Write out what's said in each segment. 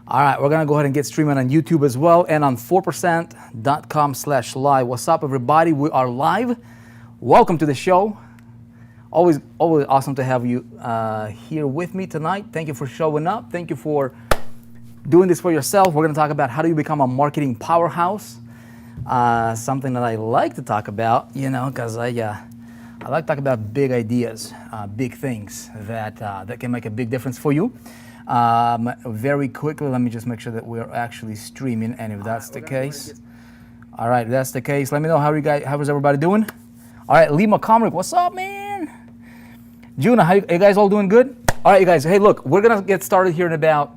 All right, we're gonna go ahead and get streaming on YouTube as well and on 4%.com/live. What's up, everybody? We are live. Welcome to the show. Always awesome to have you here with me tonight. Thank you for showing up. Thank you for doing this for yourself. We're gonna talk about how do you become a marketing powerhouse. Something that I like to talk about, because I like to talk about big ideas, big things that can make a big difference for you. Very quickly, let me just make sure that we're actually streaming, and if that's the case, all right, if that's the case, let me know how is everybody doing? All right, Lee McComrick, what's up, man? Juna, how you guys all doing good? All right, you guys, hey, look, we're gonna get started here in about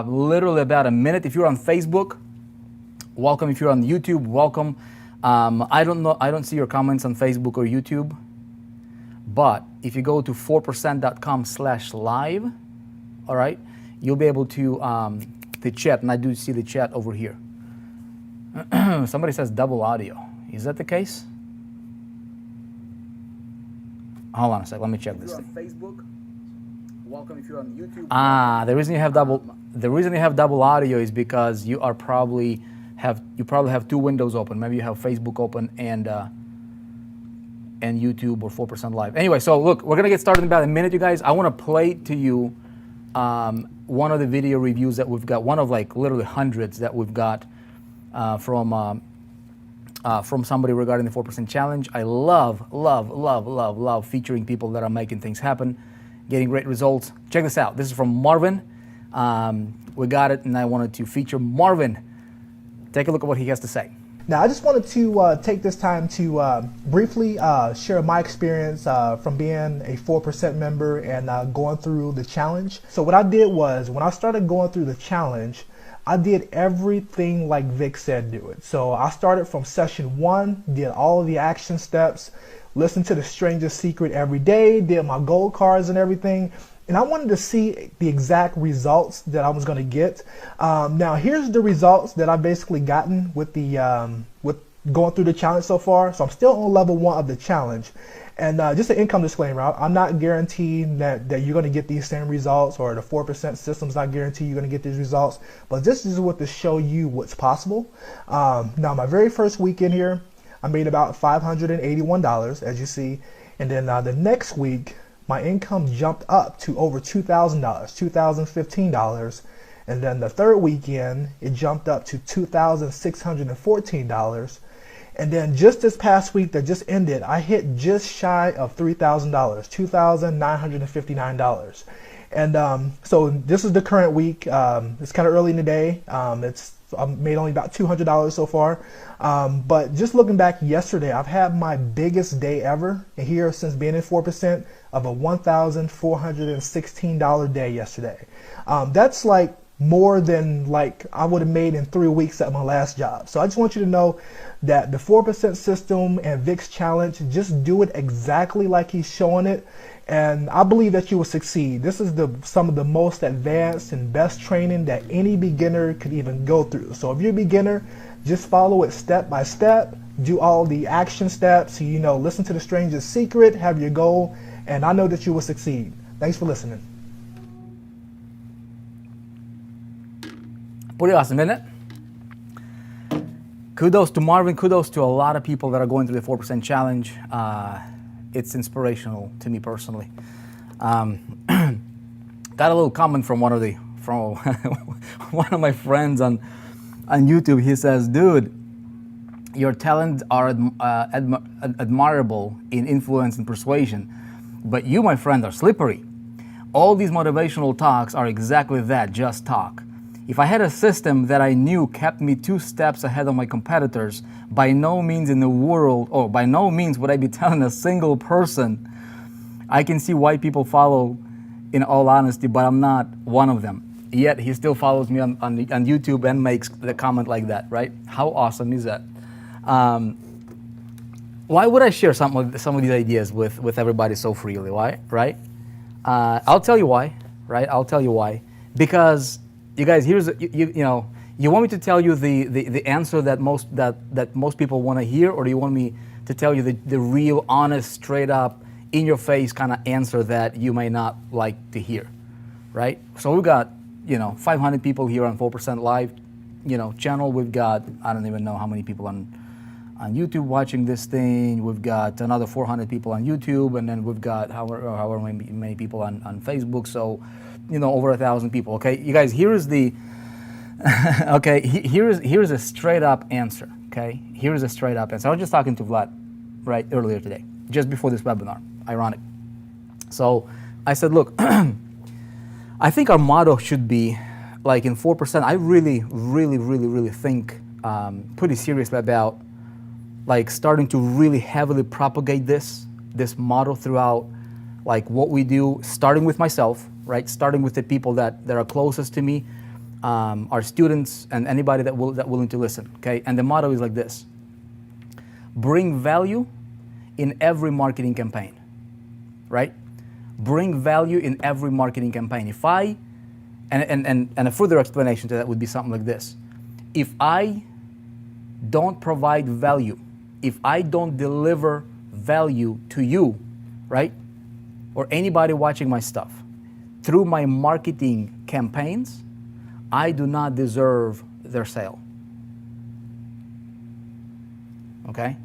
literally about a minute. If you're on Facebook, welcome. If you're on YouTube, welcome. I don't see your comments on Facebook or YouTube, but if you go to 4%.com/live, all right, you'll be able to chat, and I do see the chat over here. Somebody says double audio. Is that the case? Hold on a sec. Let me check this thing. If you're on Facebook, welcome. If you're on YouTube, the reason you have double audio is because you probably have two windows open. Maybe you have Facebook open and YouTube or 4% Live. Anyway, so look, we're gonna get started in about a minute, you guys. I want to play to you one of the video reviews that we've got, one of like literally hundreds that we've got from somebody regarding the 4% challenge. I love featuring people that are making things happen, getting great results. Check this out. This is from Marvin. We got it, and I wanted to feature Marvin. Take a look at what he has to say. Now, I just wanted to take this time to briefly share my experience from being a 4% member and going through the challenge. So what I did was, when I started going through the challenge, I did everything like Vic said do it. So I started from session 1, did all of the action steps, listened to The Strangest Secret every day, did my gold cards and everything. And I wanted to see the exact results that I was going to get. Now, here's the results that I've basically gotten with with going through the challenge so far. So I'm still on level 1 of the challenge. And just an income disclaimer, I'm not guaranteeing that you're going to get these same results, or the 4% system's not guaranteed you're going to get these results. But this is what to show you what's possible. Now, my very first weekend here, I made about $581, as you see. And then the next week, my income jumped up to over $2,000, $2,015. And then the third weekend, it jumped up to $2,614. And then just this past week that just ended, I hit just shy of $3,000, $2,959. And so this is the current week. It's kind of early in the day. I've made only about $200 so far. But just looking back yesterday, I've had my biggest day ever here since being in 4% of a $1,416 day yesterday. That's like more than like I would have made in 3 weeks at my last job. So I just want you to know that the 4% system and Vic's challenge, just do it exactly like he's showing it. And I believe that you will succeed. This is some of the most advanced and best training that any beginner could even go through. So if you're a beginner, just follow it step by step, do all the action steps, listen to The Strangest Secret, have your goal, and I know that you will succeed. Thanks for listening. Pretty awesome, isn't it? Kudos to Marvin. Kudos to a lot of people that are going through the 4% challenge. It's inspirational to me personally. Got a little comment from one of one of my friends on YouTube. He says, "Dude, your talents are admirable in influence and persuasion, but you, my friend, are slippery. All these motivational talks are exactly that, just talk. If I had a system that I knew kept me 2 steps ahead of my competitors, by no means would I be telling a single person. I can see why people follow, in all honesty, but I'm not one of them." Yet he still follows me on YouTube and makes the comment like that, right? How awesome is that? Why would I share some of these ideas with everybody so freely? Why, right? I'll tell you why, right? I'll tell you why. Because you guys, here's you want me to tell you the answer that most people want to hear, or do you want me to tell you the real, honest, straight up, in your face kind of answer that you may not like to hear, right? So we've got 500 people here on 4% Live, channel. We've got, I don't even know how many people on YouTube watching this thing. We've got another 400 people on YouTube, and then we've got however many people on Facebook. So, over 1,000 people. Okay, you guys, here is the, okay, here's a straight up answer. Okay, here's a straight up answer. I was just talking to Vlad, right, earlier today, just before this webinar. Ironic. So I said, look, I think our motto should be like in 4%. I really think pretty seriously about like starting to really heavily propagate this motto throughout like what we do, starting with myself, right? Starting with the people that are closest to me, our students and anybody that willing to listen, okay? And the motto is like this: bring value in every marketing campaign, right? Bring value in every marketing campaign. If I, and a further explanation to that would be something like this: if I don't provide value, if I don't deliver value to you, right, or anybody watching my stuff through my marketing campaigns, I do not deserve their sale. Okay?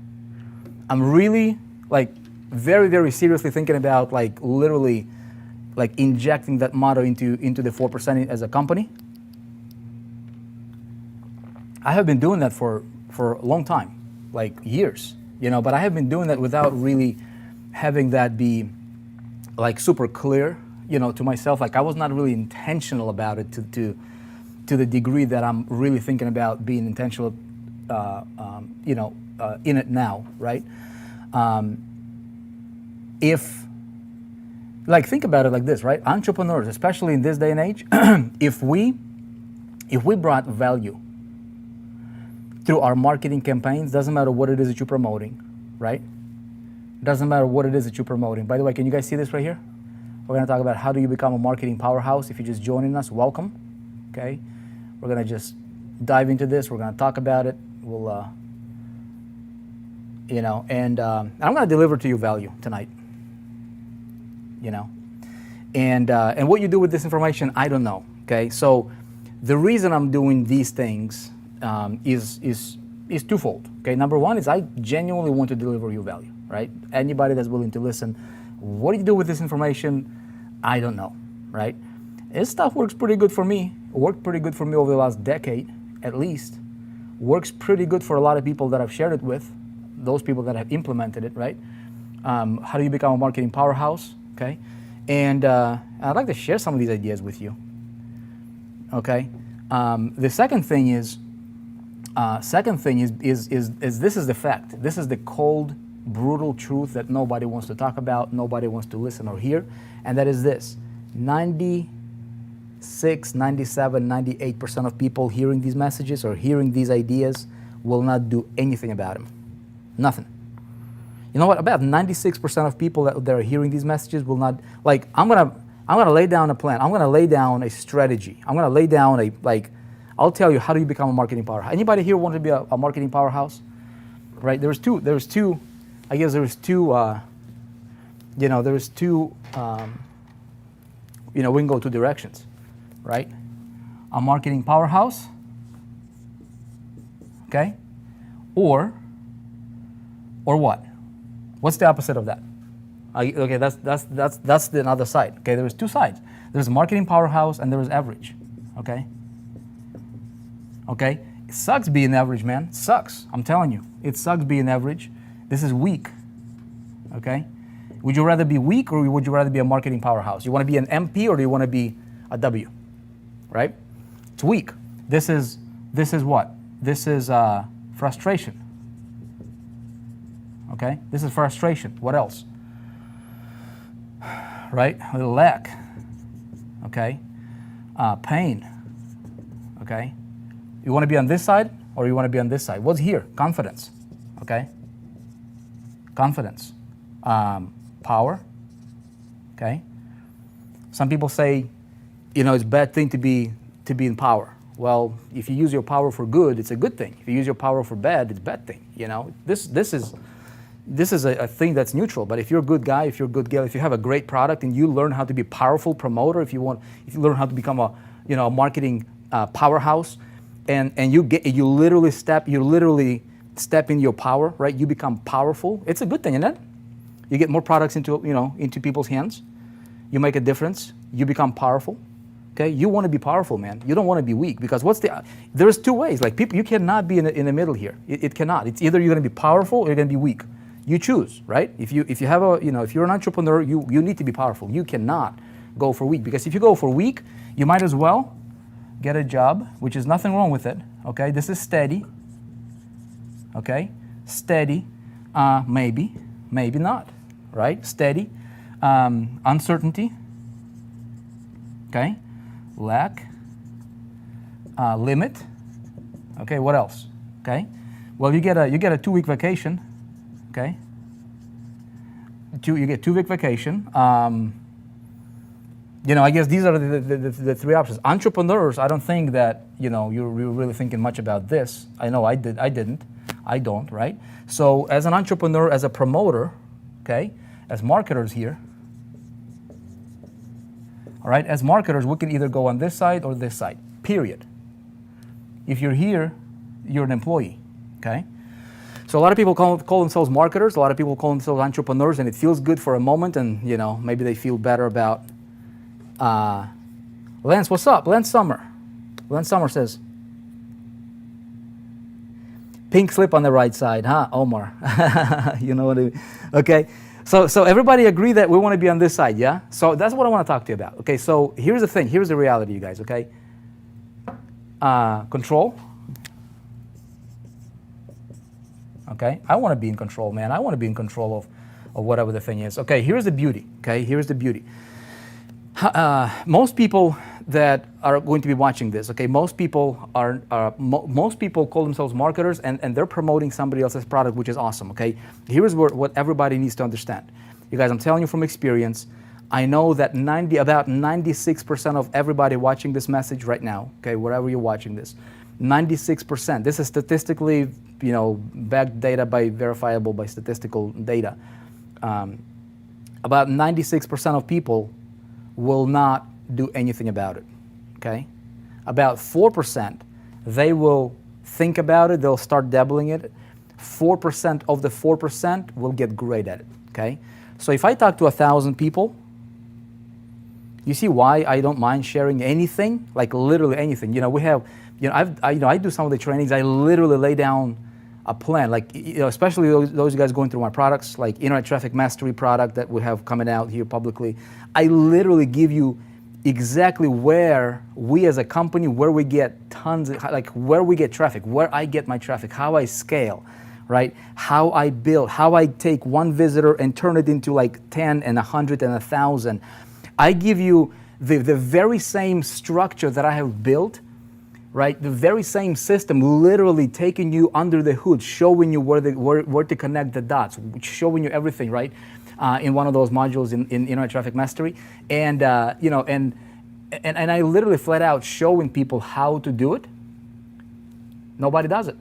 I'm really like very seriously thinking about like literally like injecting that motto into the 4% as a company. I have been doing that for a long time, like years, but I have been doing that without really having that be like super clear, to myself. Like I was not really intentional about it to the degree that I'm really thinking about being intentional, in it now, right? If, like, think about it like this, right? Entrepreneurs, especially in this day and age, if we brought value through our marketing campaigns, doesn't matter what it is that you're promoting, right? Doesn't matter what it is that you're promoting. By the way, can you guys see this right here? We're going to talk about how do you become a marketing powerhouse. If you're just joining us, welcome, okay? We're going to just dive into this. We're going to talk about it. We'll, and I'm going to deliver to you value tonight. And what you do with this information, I don't know. Okay, so the reason I'm doing these things is twofold. Okay, number one is I genuinely want to deliver you value. Right? Anybody that's willing to listen, what do you do with this information? I don't know. Right? This stuff works pretty good for me. It worked pretty good for me over the last decade, at least. Works pretty good for a lot of people that I've shared it with. Those people that have implemented it. Right? How do you become a marketing powerhouse? Okay, and I'd like to share some of these ideas with you. Okay, the second thing is this is the fact. This is the cold, brutal truth that nobody wants to talk about, nobody wants to listen or hear, and that is this: 96, 97, 98% of people hearing these messages or hearing these ideas will not do anything about them. Nothing. You know what? About 96% of people that are hearing these messages will not, like, I'm gonna lay down a plan. I'm gonna lay down a strategy. I'm gonna lay down I'll tell you how do you become a marketing powerhouse. Anybody here want to be a marketing powerhouse? Right? There's two, I guess there's two, we can go two directions, right? A marketing powerhouse, okay? Or what? What's the opposite of that? Okay, that's the other side. Okay, there's two sides. There's marketing powerhouse and there's average. Okay. Okay. It sucks being average, man. It sucks. I'm telling you, it sucks being average. This is weak. Okay. Would you rather be weak or would you rather be a marketing powerhouse? You want to be an MP or do you want to be a W? Right? It's weak. This is what? This is frustration. Okay, this is frustration. What else? Right? Lack. Okay. Pain. Okay. You want to be on this side or you want to be on this side? What's here? Confidence. Okay. Confidence. Power. Okay. Some people say, it's a bad thing to be in power. Well, if you use your power for good, it's a good thing. If you use your power for bad, it's a bad thing. This is a thing that's neutral. But if you're a good guy, if you're a good girl, if you have a great product and you learn how to be a powerful promoter, if you learn how to become a marketing powerhouse, and you literally step in your power, right? You become powerful. It's a good thing, isn't it? You get more products into people's hands. You make a difference. You become powerful. Okay, you want to be powerful, man. You don't want to be weak, because there's two ways. Like, people, you cannot be in the middle here. It cannot. It's either you're going to be powerful or you're going to be weak. You choose, right? If you have if you're an entrepreneur, you need to be powerful. You cannot go for weak, because if you go for weak, you might as well get a job, which is nothing wrong with it. Okay, this is steady. Okay, steady, maybe not, right? Steady, uncertainty. Okay, lack, limit. Okay, what else? Okay, well, you get a 2-week vacation. Okay, you get 2-week vacation. I guess these are the 3 options. Entrepreneurs, I don't think that you're really thinking much about this. I know I didn't. I don't, right? So as an entrepreneur, as a promoter, okay, as marketers here, all right, as marketers, we can either go on this side or this side, period. If you're here, you're an employee, okay? So a lot of people call themselves marketers, a lot of people call themselves entrepreneurs, and it feels good for a moment, and maybe they feel better about, Lance, what's up? Lance Summer says, pink slip on the right side, huh, Omar? You know what I mean? Okay, so everybody agree that we want to be on this side, yeah? So that's what I want to talk to you about. Okay, so here's the thing, here's the reality, you guys, okay? Control. Okay, I want to be in control, man. I want to be in control of whatever the thing is. Okay, here's the beauty, okay? Here's the beauty. Most people that are going to be watching this, okay, most people call themselves marketers, and they're promoting somebody else's product, which is awesome, okay? Here's what everybody needs to understand. You guys, I'm telling you from experience, I know that about 96% of everybody watching this message right now, okay, wherever you're watching this, 96%, this is statistically, backed data verifiable by statistical data. About 96% of people will not do anything about it, okay? About 4%, they will think about it, they'll start dabbling in it. 4% of the 4% will get great at it, okay? So if I talk to 1,000 people, you see why I don't mind sharing anything, like literally anything. We have, I do some of the trainings, I literally lay down a plan, like, especially those guys going through my products, like Internet Traffic Mastery product that we have coming out here publicly. I literally give you exactly where we as a company, where we get where we get traffic, where I get my traffic, how I scale, right? How I build, how I take one visitor and turn it into like 10 and 100 and 1,000. I give you the very same structure that I have built, right? The very same system, literally taking you under the hood, showing you where to connect the dots, showing you everything, right? In one of those modules in Internet Traffic Mastery, and and I literally flat out showing people how to do it. Nobody does it.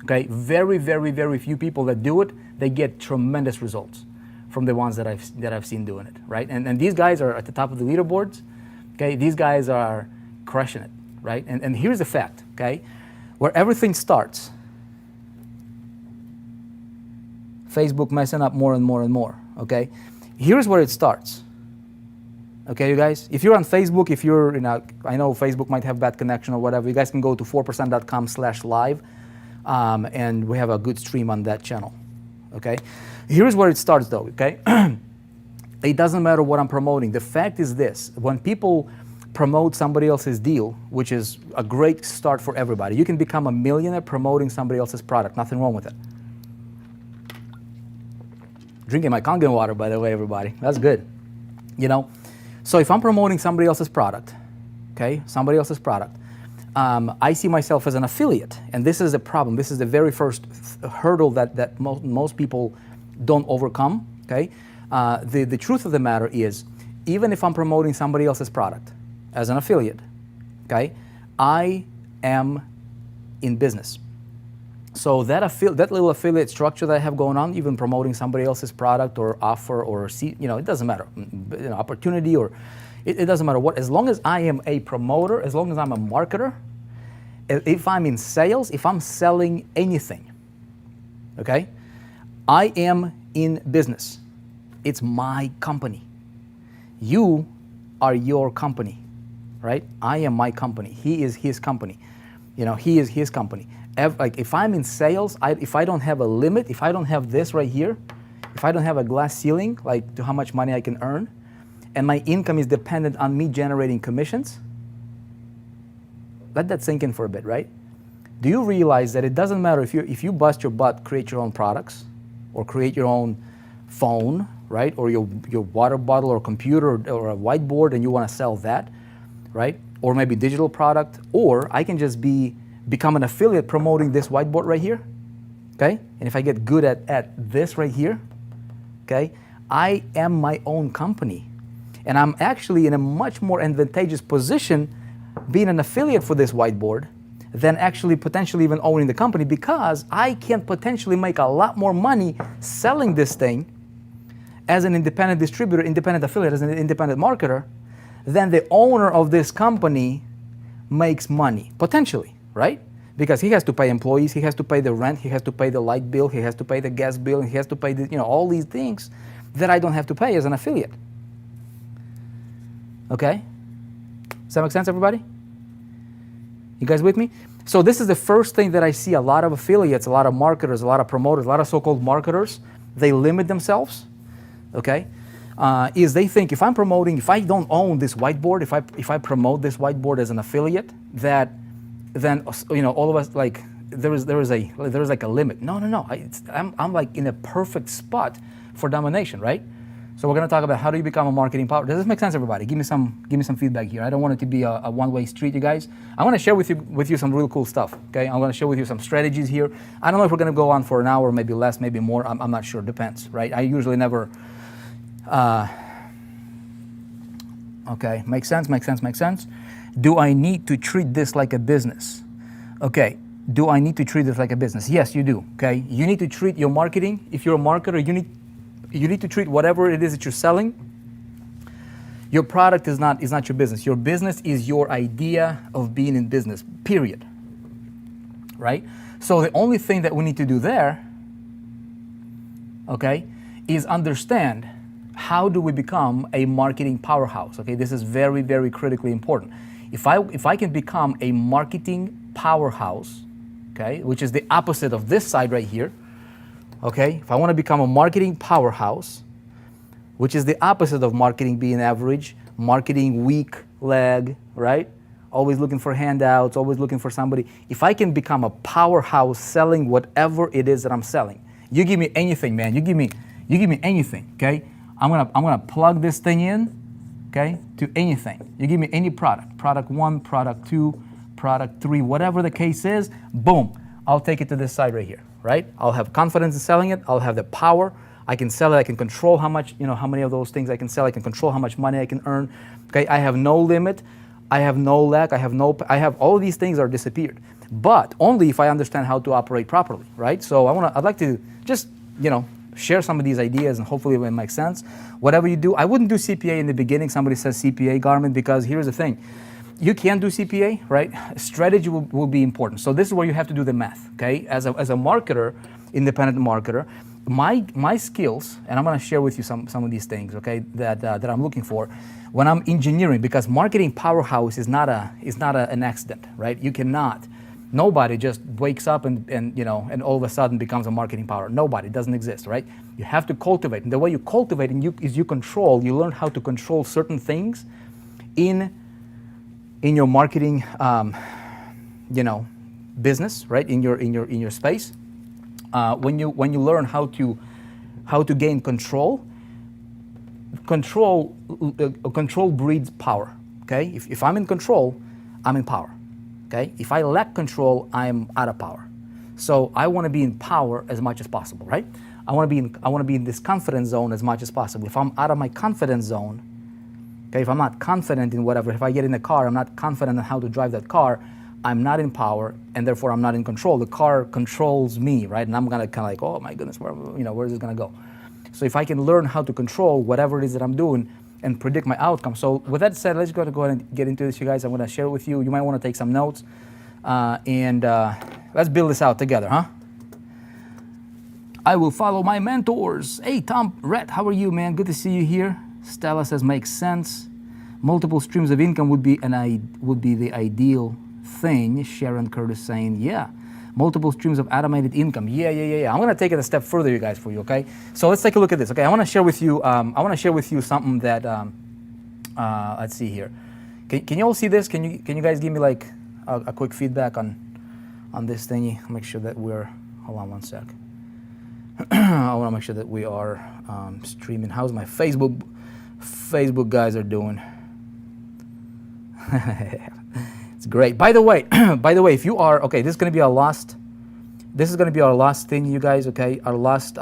Okay, very, very, very few people that do it. They get tremendous results from the ones that I've seen doing it, right? And these guys are at the top of the leaderboards. Okay, these guys are crushing it, right? And here's the fact, okay, where everything starts. Facebook messing up more and more and more, okay? Here's where it starts, okay, you guys? If you're on Facebook, if you're, I know Facebook might have bad connection or whatever, you guys can go to 4percent.com/live, and we have a good stream on that channel, okay? Here's where it starts though, okay? It doesn't matter what I'm promoting. The fact is this, when people promote somebody else's deal, which is a great start for everybody, you can become a millionaire promoting somebody else's product, nothing wrong with it. Drinking my Kangen water, by the way, everybody. That's good. So if I'm promoting somebody else's product, okay, I see myself as an affiliate, and this is a problem. This is the very first hurdle that most people don't overcome, okay? The truth of the matter is, even if I'm promoting somebody else's product as an affiliate, okay, I am in business. So that little affiliate structure that I have going on, even promoting somebody else's product or offer or it doesn't matter, opportunity or It doesn't matter what. As long as I am a promoter, as long as I'm a marketer, if I'm in sales, if I'm selling anything, okay, I am in business. It's my company. You are your company, right? I am my company. He is his company. He is his company. Like if I'm in sales, if I don't have a limit, if I don't have this right here, if I don't have a glass ceiling, like to how much money I can earn, and my income is dependent on me generating commissions, let that sink in for a bit, right? Do you realize that it doesn't matter if you bust your butt, create your own products, or create your own phone, right? Or your water bottle or computer or a whiteboard and you want to sell that, right? Or maybe digital product, or I can just become an affiliate promoting this whiteboard right here, okay? And if I get good at this right here, okay, I am my own company. And I'm actually in a much more advantageous position being an affiliate for this whiteboard than actually potentially even owning the company, because I can potentially make a lot more money selling this thing as an independent distributor, independent affiliate, as an independent marketer, than the owner of this company makes money, potentially, right? Because he has to pay employees, he has to pay the rent, he has to pay the light bill, he has to pay the gas bill, he has to pay all these things that I don't have to pay as an affiliate. Okay? Does that make sense, everybody? You guys with me? So this is the first thing that I see a lot of affiliates, a lot of marketers, a lot of promoters, a lot of so-called marketers, they limit themselves, okay? Is they think if I'm promoting, if I don't own this whiteboard, if I promote this whiteboard as an affiliate, that then all of us, like there is like a limit. No. I'm like in a perfect spot for domination, right? So we're going to talk about how do you become a marketing power. Does this make sense, everybody? Give me some feedback here. I don't want it to be a one-way street, you guys. I want to share with you some real cool stuff. Okay, I'm going to share with you some strategies here. I don't know if we're going to go on for an hour, maybe less, maybe more. I'm not sure. Depends, right? I usually never. Okay, makes sense. Do I need to treat this like a business? Okay. Do I need to treat this like a business? Yes, you do. Okay. You need to treat your marketing. If you're a marketer, you need to treat whatever it is that you're selling. Your product is not your business. Your business is your idea of being in business, period. Right? So the only thing that we need to do there, okay, is understand how do we become a marketing powerhouse. Okay, this is very, very critically important. If I can become a marketing powerhouse, okay, which is the opposite of this side right here, okay, if I want to become a marketing powerhouse, which is the opposite of marketing being average, marketing weak leg, right? Always looking for handouts, always looking for somebody. If I can become a powerhouse selling whatever it is that I'm selling, you give me anything, man. You give me anything, okay? I'm gonna plug this thing in, okay, to anything. You give me any product 1, product 2, product 3, whatever the case is, boom, I'll take it to this side right here, right? I'll have confidence in selling it. I'll have the power. I can sell it. I can control how much, how many of those things I can sell. I can control how much money I can earn. Okay, I have no limit. I have no lack. I have all of these things are disappeared, but only if I understand how to operate properly, right? So I'd like to just, share some of these ideas and hopefully it will make sense. Whatever you do, I wouldn't do CPA in the beginning. Somebody says CPA, Garmin, because here's the thing. You can do CPA, right? Strategy will be important. So this is where you have to do the math, okay? As a marketer, independent marketer, my skills, and I'm going to share with you some of these things, okay, that I'm looking for when I'm engineering, because marketing powerhouse is not an accident, right? You cannot. Nobody just wakes up and all of a sudden becomes a marketing power. Nobody, it doesn't exist, right? You have to cultivate, and the way you cultivate is you control. You learn how to control certain things in your marketing, business, right? In your space. When you learn how to gain control breeds power. Okay, if I'm in control, I'm in power. Okay, if I lack control, I'm out of power. So I want to be in power as much as possible, right? I want to be in this confidence zone as much as possible. If I'm out of my confidence zone, okay, if I'm not confident in whatever, if I get in a car, I'm not confident in how to drive that car, I'm not in power, and therefore I'm not in control. The car controls me, right? And I'm gonna kind of like, oh my goodness, where is this gonna go? So if I can learn how to control whatever it is that I'm doing, and predict my outcome. So with that said, let's go ahead and get into this, you guys. I'm going to share it with you. You might want to take some notes, and let's build this out together, huh? I will follow my mentors. Hey, Tom, Rhett, how are you, man? Good to see you here. Stella says makes sense. Multiple streams of income would be the ideal thing. Sharon Curtis saying, yeah. Multiple streams of automated income. Yeah. I'm going to take it a step further, you guys, for you. Okay. So let's take a look at this. Okay. I want to share with you. Something that. Let's see here. Can you all see this? Can you guys give me like a quick feedback on this thingy? Make sure that we're. Hold on one sec. I want to make sure that we are streaming. How's my Facebook guys are doing? It's great. By the way, if you are okay, this is going to be our last. This is going to be our last thing, you guys. Okay, our last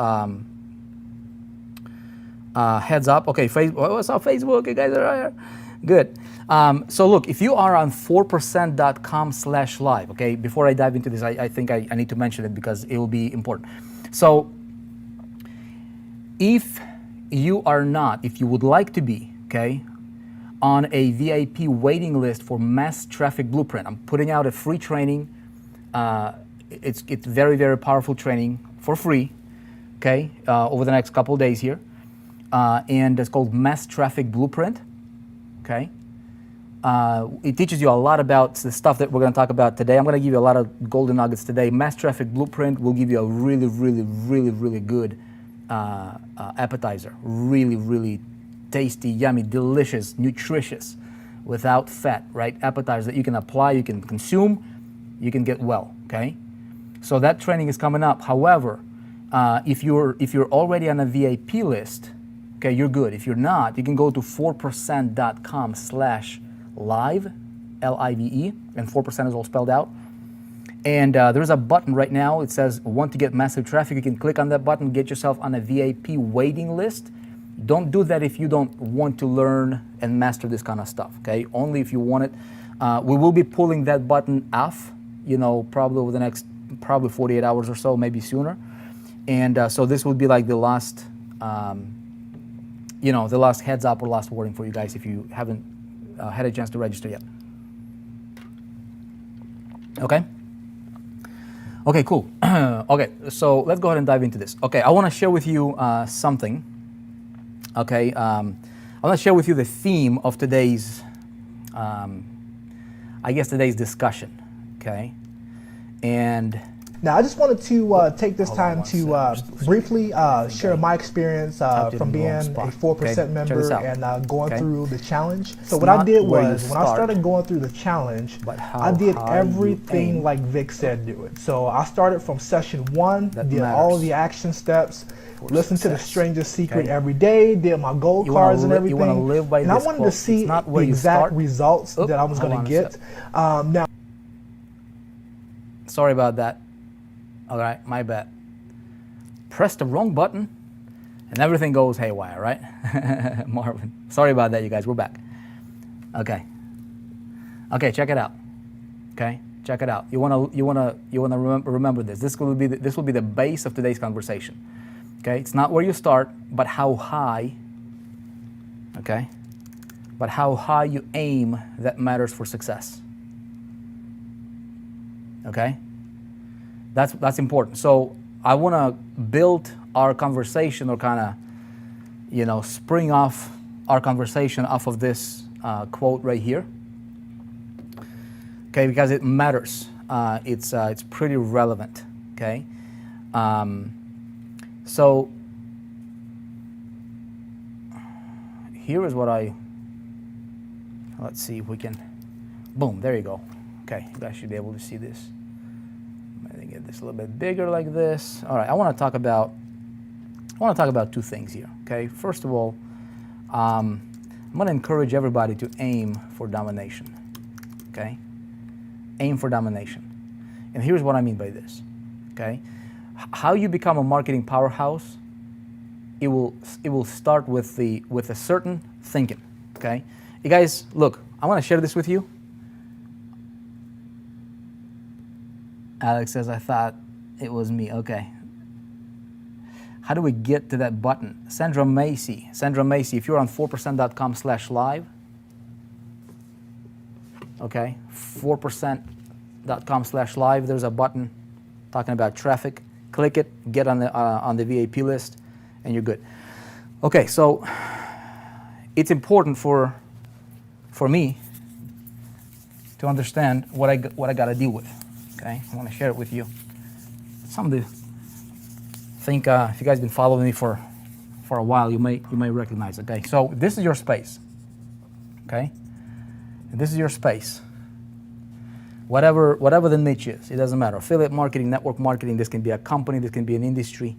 heads up. Okay, Facebook. What's up, Facebook? You guys are here. Good. So look, if you are on 4percent.com/live. Okay, before I dive into this, I think I need to mention it because it will be important. So if you would like to be, okay, on a VIP waiting list for Mass Traffic Blueprint, I'm putting out a free training. It's very, very powerful training for free, okay, over the next couple of days here. And it's called Mass Traffic Blueprint, okay. It teaches you a lot about the stuff that we're going to talk about today. I'm going to give you a lot of golden nuggets today. Mass Traffic Blueprint will give you a really, really, really, really good appetizer. Really, really tasty, yummy, delicious, nutritious, without fat, right? Appetizer that you can apply, you can consume, you can get well, okay? So that training is coming up. However, if you're already on a VIP list, okay, you're good. If you're not, you can go to 4percent.com/live, L-I-V-E, and 4% is all spelled out. And there's a button right now. It says, want to get massive traffic. You can click on that button, get yourself on a VIP waiting list. Don't do that if you don't want to learn and master this kind of stuff, okay? Only if you want it. We will be pulling that button off, probably over the next 48 hours or so, maybe sooner. And so this would be like the last, the last heads up or last warning for you guys if you haven't had a chance to register yet. Okay? Okay, cool. Okay, so let's go ahead and dive into this. Okay, I want to share with you something. Okay, I want to share with you the theme of today's, today's discussion. Okay, and now I just wanted to take this time to briefly share my experience from being a 4% member and going through the challenge. So what I did was, when I started going through the challenge, I did everything like Vic said do it. So I started from session 1, did all the action steps, listened to the Stranger's Secret every day, did my gold cards and everything. And I wanted to see the exact results that I was going to get. Now, sorry about that. All right, my bad. Press the wrong button and everything goes haywire, right? Marvin. Sorry about that, you guys. We're back. Okay, check it out. Okay, check it out. You wanna remember this. This will be the base of today's conversation. Okay, it's not where you start, but how high. Okay, but how high you aim that matters for success. Okay. That's important. So I want to build our conversation, or kind of, spring off our conversation off of this quote right here. Okay, because it matters. It's pretty relevant. Okay. So here is what let's see if we can. Boom. There you go. Okay, you guys should be able to see this. Get this a little bit bigger like this. All right, I want to talk about two things here. Okay, first of all, I'm going to encourage everybody to aim for domination. Okay, aim for domination, and here's what I mean by this. Okay, how you become a marketing powerhouse? It will start with a certain thinking. Okay, you guys, look, I want to share this with you. Alex says, I thought it was me. Okay. How do we get to that button? Sandra Macy, if you're on 4%.com/live, okay, 4%.com/live, there's a button talking about traffic. Click it, get on the VIP list, and you're good. Okay, so it's important for me to understand what I got to deal with. Okay, I want to share it with you. Something to think. If you guys been following me for a while, you may recognize. Okay, so this is your space. Okay, and this is your space. Whatever the niche is, it doesn't matter. Affiliate marketing, network marketing. This can be a company. This can be an industry.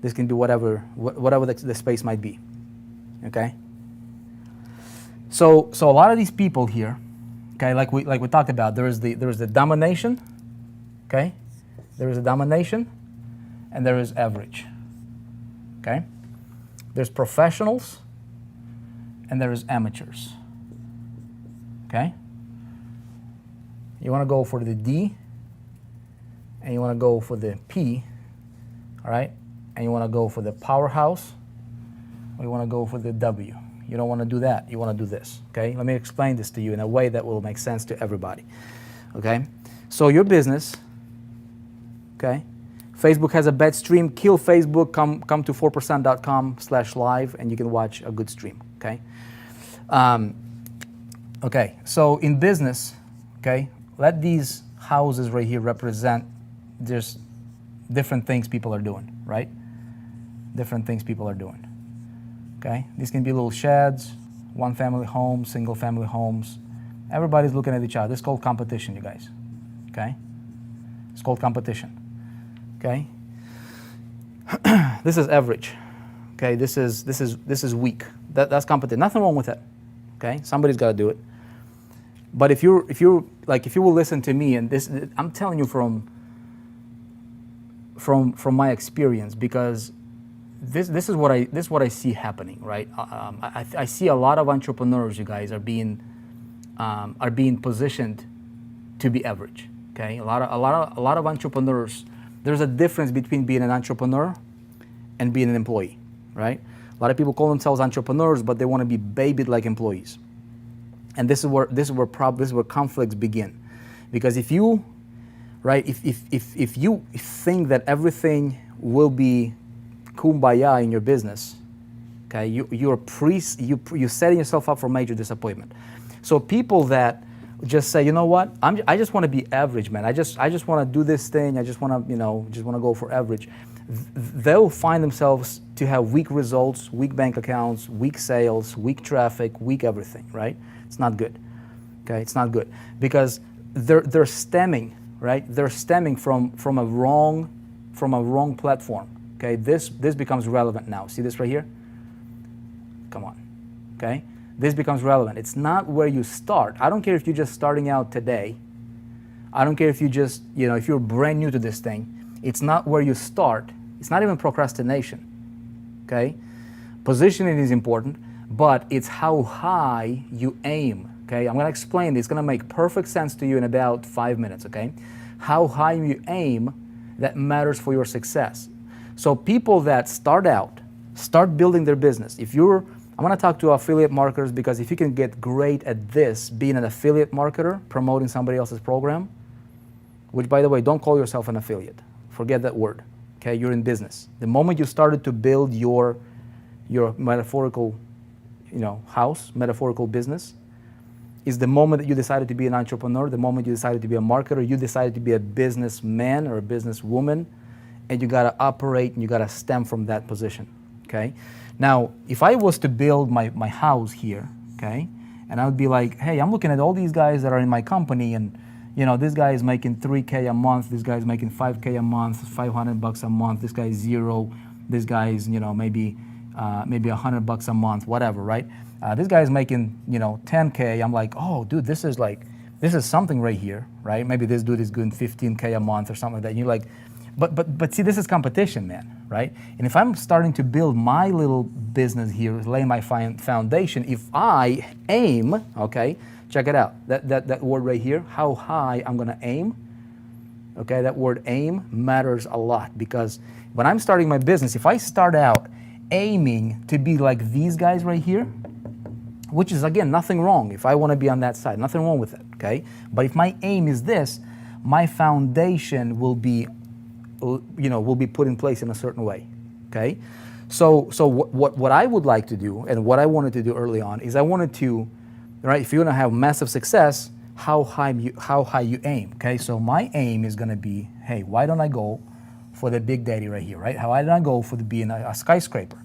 This can be whatever the space might be. Okay. So a lot of these people here, okay, like we talked about, there is the domination. Okay, there is a domination, and there is average. Okay, there's professionals, and there is amateurs. Okay. You want to go for the D, and you want to go for the P, all right? And you want to go for the powerhouse, or you want to go for the W. You don't want to do that. You want to do this, okay? Let me explain this to you in a way that will make sense to everybody, okay? So your business, okay? Facebook has a bad stream. Kill Facebook. Come to 4%.com/live, and you can watch a good stream, okay? Okay, so in business, okay, let these houses right here represent just different things people are doing, right? Different things people are doing. Okay? These can be little sheds, one-family homes, single-family homes. Everybody's looking at each other. This is called competition, you guys. Okay? It's called competition. Okay? This is average. Okay? This is weak. That's competition. Nothing wrong with it. Okay? Somebody's got to do it. But if you will listen to me, and this, I'm telling you from my experience, because this is what I see happening, right? I see a lot of entrepreneurs, you guys, are being positioned to be average. Okay, a lot of entrepreneurs. There's a difference between being an entrepreneur and being an employee, right? A lot of people call themselves entrepreneurs, but they want to be babied like employees. And this is where conflicts begin, because if you think that everything will be kumbaya in your business, okay, you're setting yourself up for major disappointment. So people that just say, you know what, I just want to be average, man. I just want to do this thing. I just want to go for average. They'll find themselves to have weak results, weak bank accounts, weak sales, weak traffic, weak everything, right? It's not good. Okay, it's not good, because they're stemming, right? They're stemming from a wrong platform. Okay, this becomes relevant now. See this right here? Come on. Okay, this becomes relevant. It's not where you start. I don't care if you're just starting out today. I don't care if you just, if you're brand new to this thing. It's not where you start. It's not even procrastination. Okay, positioning is important, but it's how high you aim. Okay, I'm going to explain this. It's going to make perfect sense to you in about 5 minutes. Okay, how high you aim, that matters for your success. So people that start building their business. I'm going to talk to affiliate marketers, because if you can get great at this, being an affiliate marketer, promoting somebody else's program, which, by the way, don't call yourself an affiliate. Forget that word. Okay, you're in business. The moment you started to build your metaphorical, house, metaphorical business, is the moment that you decided to be an entrepreneur, the moment you decided to be a marketer, you decided to be a businessman or a businesswoman, and you got to operate and you got to stem from that position. Okay. Now, if I was to build my house here, okay, and I would be like, hey, I'm looking at all these guys that are in my company, and this guy is making $3K a month, this guy is making $5K a month, $500 a month, this guy is zero, this guy is maybe $100 a month, whatever, right? This guy is making 10K. I'm like, oh, dude, this is something right here, right? Maybe this dude is doing 15K a month or something like that. And you're like, but see, this is competition, man, right? And if I'm starting to build my little business here, lay my foundation, if I aim, okay, check it out, that word right here, how high I'm gonna aim, Okay, that word aim matters a lot, because when I'm starting my business, if I start out aiming to be like these guys right here, which is again nothing wrong if I want to be on that side, nothing wrong with it, okay? But if my aim is this, my foundation will be, will be put in place in a certain way, okay? So what I would like to do, and what I wanted to do early on, is I wanted to, right? If you're gonna have massive success, how high you aim, okay? So my aim is gonna be, hey, why don't I go for the big daddy right here, right? Why don't I go for being a skyscraper?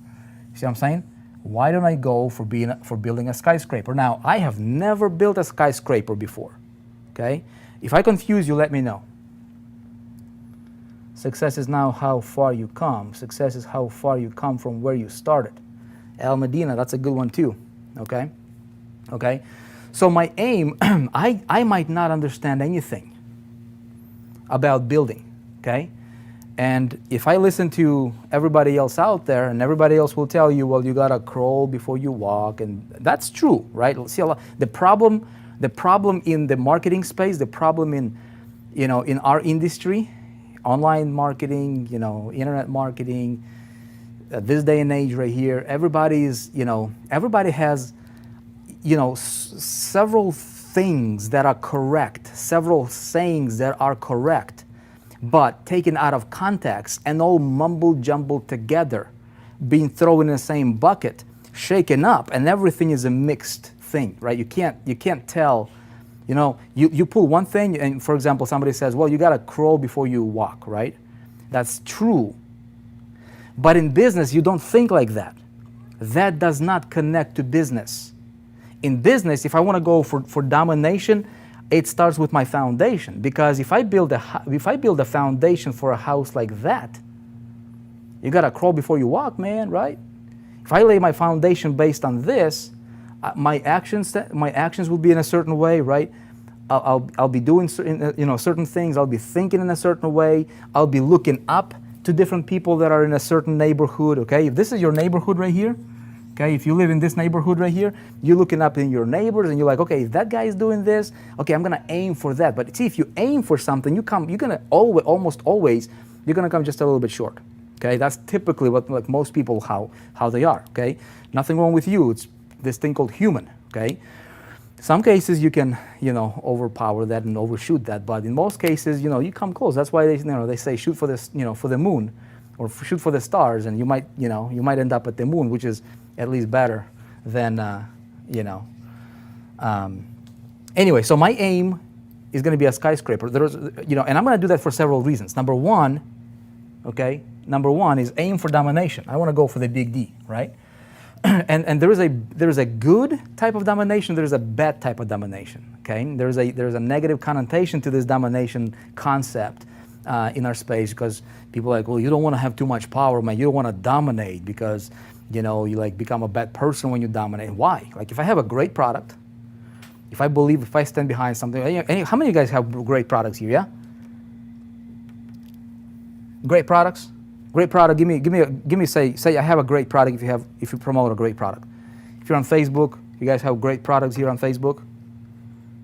See what I'm saying? Why don't I go for building a skyscraper? Now, I have never built a skyscraper before, okay? If I confuse you, let me know. Success is now how far you come. Success is how far you come from where you started. El Medina, that's a good one too, okay? Okay? So my aim, I might not understand anything about building, okay? And if I listen to everybody else out there, and everybody else will tell you, well, you gotta crawl before you walk, and that's true, right? See, the problem in the marketing space, the problem in our industry, online marketing, internet marketing, this day and age right here, everybody has, several things that are correct, several sayings that are correct, but taken out of context and all mumbled jumbled together, being thrown in the same bucket, shaken up, and everything is a mixed thing, right? You can't tell, you pull one thing, and for example, somebody says, well, you gotta crawl before you walk, right? That's true. But in business, you don't think like that. That does not connect to business. In business, if I want to go for domination, it starts with my foundation. Because if I build a foundation for a house like that, you gotta crawl before you walk, man, right? If I lay my foundation based on this, my actions will be in a certain way, right? I'll be doing certain things. I'll be thinking in a certain way. I'll be looking up to different people that are in a certain neighborhood. Okay, if this is your neighborhood right here, okay, if you live in this neighborhood right here, you're looking up in your neighbors and you're like, okay, if that guy is doing this, okay, I'm gonna aim for that. But see, if you aim for something, you're gonna almost always come just a little bit short. Okay, that's typically what like most people how they are. Okay, nothing wrong with you. It's this thing called human. Okay, some cases you can overpower that and overshoot that, but in most cases you come close. That's why they say shoot for this for the moon, or shoot for the stars, and you might end up at the moon, which is at least better than Anyway, so my aim is going to be a skyscraper. There's and I'm going to do that for several reasons. Number one is aim for domination. I want to go for the big D, right? And there is a good type of domination. There is a bad type of domination. Okay, there's a negative connotation to this domination concept in our space, because people are like, well, you don't want to have too much power, man. You don't want to dominate because you like become a bad person when you dominate. Why? Like if I have a great product, if I stand behind something. How many of you guys have great products here? Yeah. Great products. Great product. Give me. Say I have a great product. If you promote a great product. If you're on Facebook, you guys have great products here on Facebook.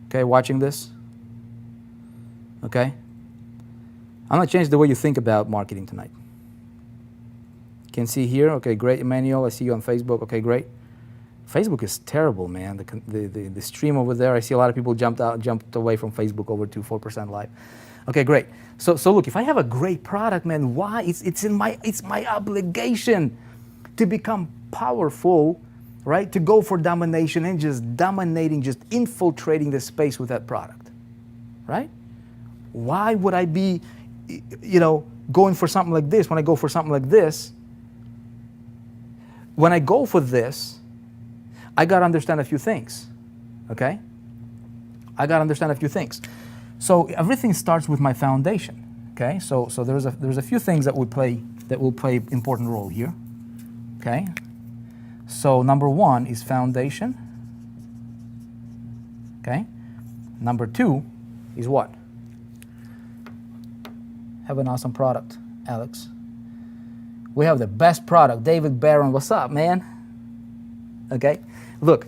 Okay, watching this. Okay. I'm gonna change the way you think about marketing tonight. Can see here. Okay, great, Emmanuel. I see you on Facebook. Okay, great. Facebook is terrible, man. The stream over there. I see a lot of people jumped away from Facebook over to 4% Live. Okay, great. So look, if I have a great product, man, why? It's my obligation to become powerful, right? To go for domination and just dominating, just infiltrating the space with that product, right? Why would I be, going for something like this when I go for something like this? When I go for this, I got to understand a few things, okay? I got to understand a few things. So everything starts with my foundation, okay? So there's a few things that will play important role here, okay? So number one is foundation, okay? Number two is what? Have an awesome product, Alex. We have the best product. David Barron, what's up, man? Okay, look,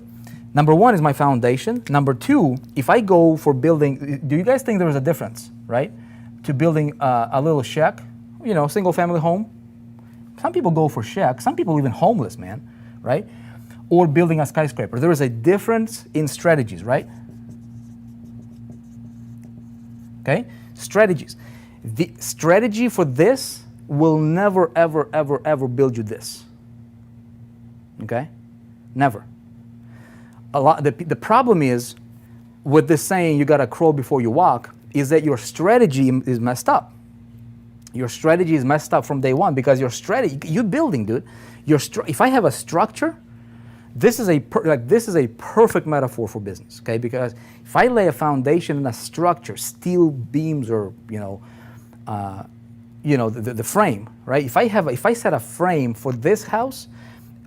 number one is my foundation. Number two, if I go for building, do you guys think there is a difference, right? to building a little shack, single family home. Some people go for shack. Some people even homeless, man, right? Or building a skyscraper. There is a difference in strategies, right? Okay, strategies. The strategy for this will never, ever, ever, ever build you this. Okay, never. The problem is with this saying, you gotta crawl before you walk, is that your strategy is messed up. Your strategy is messed up from day one because your strategy, you're building, dude. If I have a structure, this is a perfect metaphor for business, okay? Because if I lay a foundation in a structure, steel beams or the frame, right? If I set a frame for this house,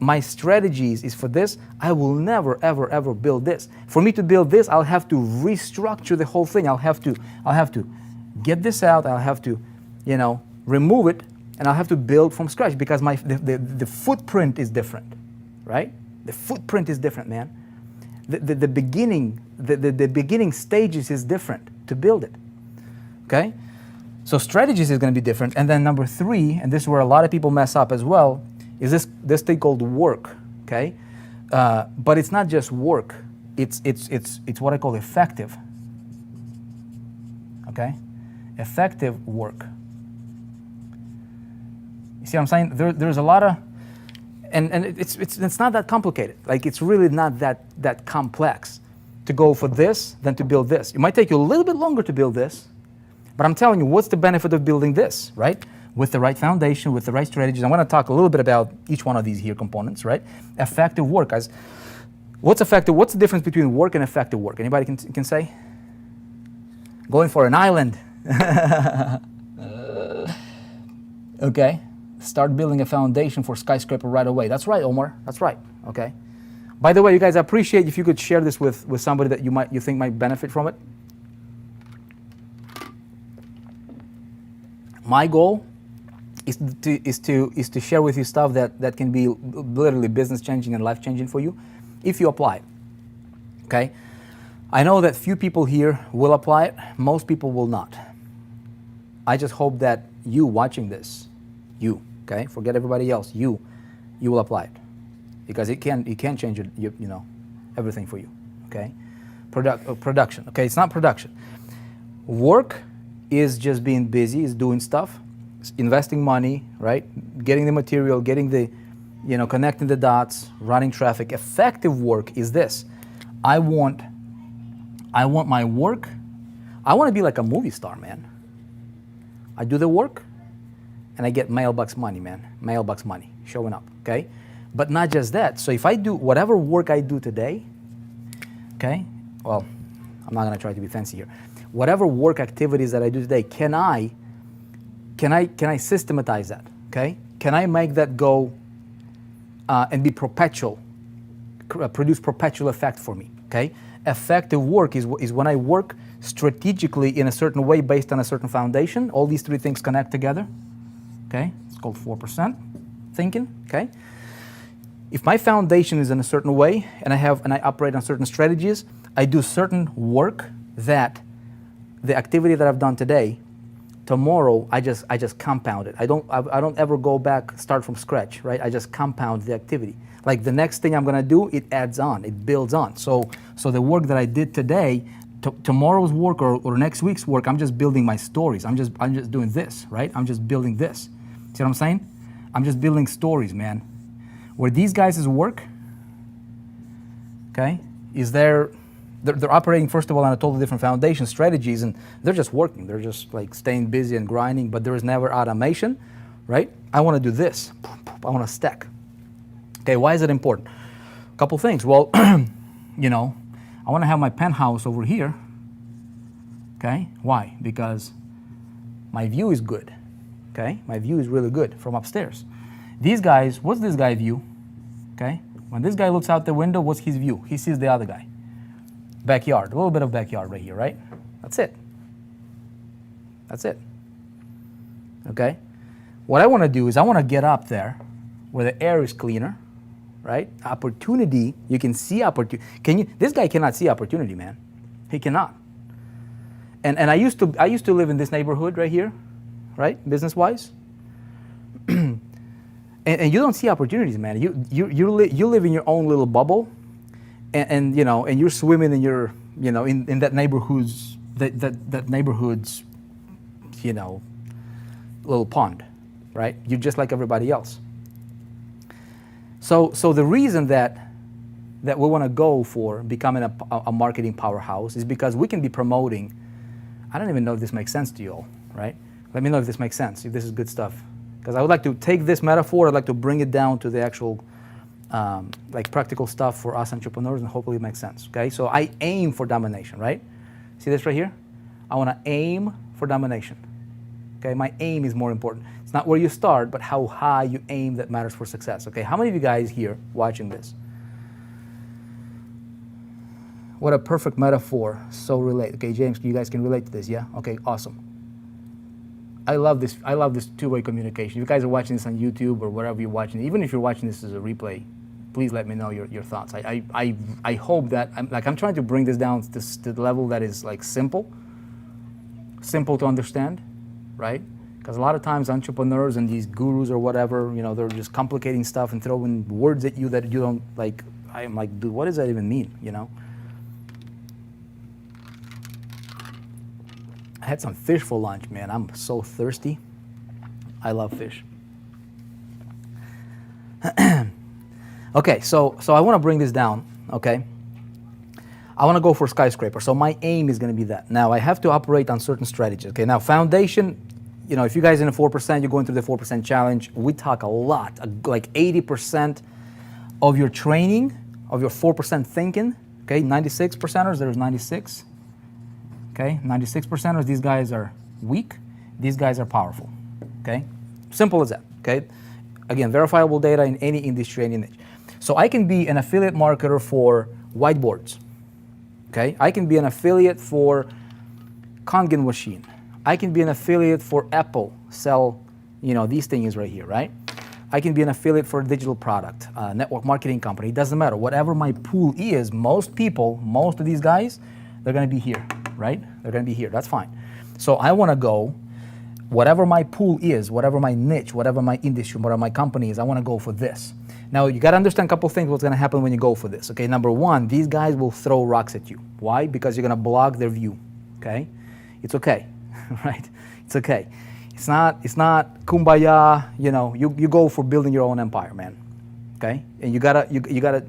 my strategies is for this. I will never, ever, ever build this. For me to build this, I'll have to restructure the whole thing. I'll have to get this out. I'll have to, remove it, and I'll have to build from scratch because the footprint is different, right? The footprint is different, man. The beginning stages is different to build it, okay? So strategies is going to be different. And then number 3, and this is where a lot of people mess up as well, is this thing called work, okay? But it's not just work. It's what I call effective, okay? Effective work. You see what I'm saying? There's a lot of, and it's not that complicated. Like it's really not that complex to go for this than to build this. It might take you a little bit longer to build this, but I'm telling you, what's the benefit of building this, right? With the right foundation, with the right strategies. I want to talk a little bit about each one of these here components, right? Effective work, guys. What's effective? What's the difference between work and effective work? Anybody can say? Going for an island. Okay. Start building a foundation for skyscraper right away. That's right, Omar. That's right. Okay. By the way, you guys, I appreciate if you could share this with somebody that you think might benefit from it. My goal is to share with you stuff that can be literally business changing and life changing for you if you apply it. Okay. I know that few people here will apply it. Most people will not. I just hope that you watching this, okay, forget everybody else, you will apply it because it can change everything for you. Okay. Production. Okay, it's not production. Work is just being busy, is doing stuff, investing money, right? Getting the material, getting the, connecting the dots, running traffic. Effective work is this. I want my work, I want to be like a movie star, man. I do the work and I get mailbox money, man. Mailbox money showing up, okay? But not just that. So if I do whatever work I do today, okay? Well, I'm not going to try to be fancy here. Whatever work activities that I do today, can I systematize that? Okay, can I make that go and be perpetual, produce perpetual effect for me? Okay, effective work is when I work strategically in a certain way based on a certain foundation. All these 3 things connect together. Okay, it's called 4% thinking. Okay, if my foundation is in a certain way and I operate on certain strategies, I do certain work that the activity that I've done today, tomorrow I just compound it. I don't ever go back, start from scratch, right? I just compound the activity. Like the next thing I'm gonna do, it adds on, it builds on. So the work that I did today, tomorrow's work or next week's work, I'm just building my stories. I'm just doing this, right? I'm just building this. See what I'm saying? I'm just building stories, man. Where these guys' work, okay, they're operating, first of all, on a totally different foundation, strategies, and they're just working. They're just like staying busy and grinding, but there is never automation, right? I want to do this. I want to stack. Okay, why is it important? A couple things. Well, I want to have my penthouse over here. Okay, why? Because my view is good. Okay, my view is really good from upstairs. These guys, what's this guy view? Okay, when this guy looks out the window, what's his view? He sees the other guy. Backyard, a little bit of backyard right here, right? That's it. That's it. Okay? What I want to do is I want to get up there where the air is cleaner, right? Opportunity, you can see opportunity. This guy cannot see opportunity, man. He cannot. And I used to live in this neighborhood right here, right, business-wise. and you don't see opportunities, man. You live in your own little bubble, and you know, and you're swimming in your, you know, in that neighborhood's that neighborhood's, you know, little pond, right? You're just like everybody else. So the reason that we want to go for becoming a marketing powerhouse is because we can be promoting. I don't even know if this makes sense to you all, right? Let me know if this makes sense, if this is good stuff. Because I would like to take this metaphor, I'd like to bring it down to the actual, like practical stuff for us entrepreneurs, and hopefully it makes sense, okay? So I aim for domination, right? See this right here? I want to aim for domination, okay? My aim is more important. It's not where you start, but how high you aim that matters for success, okay? How many of you guys here watching this? What a perfect metaphor, so relate. Okay, James, you guys can relate to this, yeah? Okay, awesome. I love this two-way communication. If you guys are watching this on YouTube or wherever you're watching, even if you're watching this as a replay, please let me know your thoughts. I hope that, I'm trying to bring this down to the level that is like simple to understand, right? Because a lot of times entrepreneurs and these gurus or whatever, you know, they're just complicating stuff and throwing words at you that you don't like. I'm like, dude, what does that even mean, you know? I had some fish for lunch, man. I'm so thirsty. I love fish. Okay, so I want to bring this down, okay? I want to go for skyscraper. So my aim is going to be that. Now, I have to operate on certain strategies, okay? Now, foundation, you know, if you guys are in the 4%, you're going through the 4% challenge, we talk a lot, like 80% of your training, of your 4% thinking, okay? 96 percenters, there's 96. Okay, 96 percenters, these guys are weak, these guys are powerful, okay? Simple as that, okay? Again, verifiable data in any industry, any niche. So I can be an affiliate marketer for whiteboards, okay? I can be an affiliate for Kangen machine. I can be an affiliate for Apple, sell, you know, these things right here, right? I can be an affiliate for a digital product, network marketing company, it doesn't matter. Whatever my pool is, most of these guys, they're gonna be here. Right? They're going to be here. That's fine. So I want to go, whatever my pool is, whatever my niche, whatever my industry, whatever my company is, I want to go for this. Now, you got to understand a couple of things what's going to happen when you go for this. Okay, number one, these guys will throw rocks at you. Why? Because you're going to block their view. Okay? It's okay. Right? It's okay. It's not kumbaya, you know, you go for building your own empire, man. Okay? And you gotta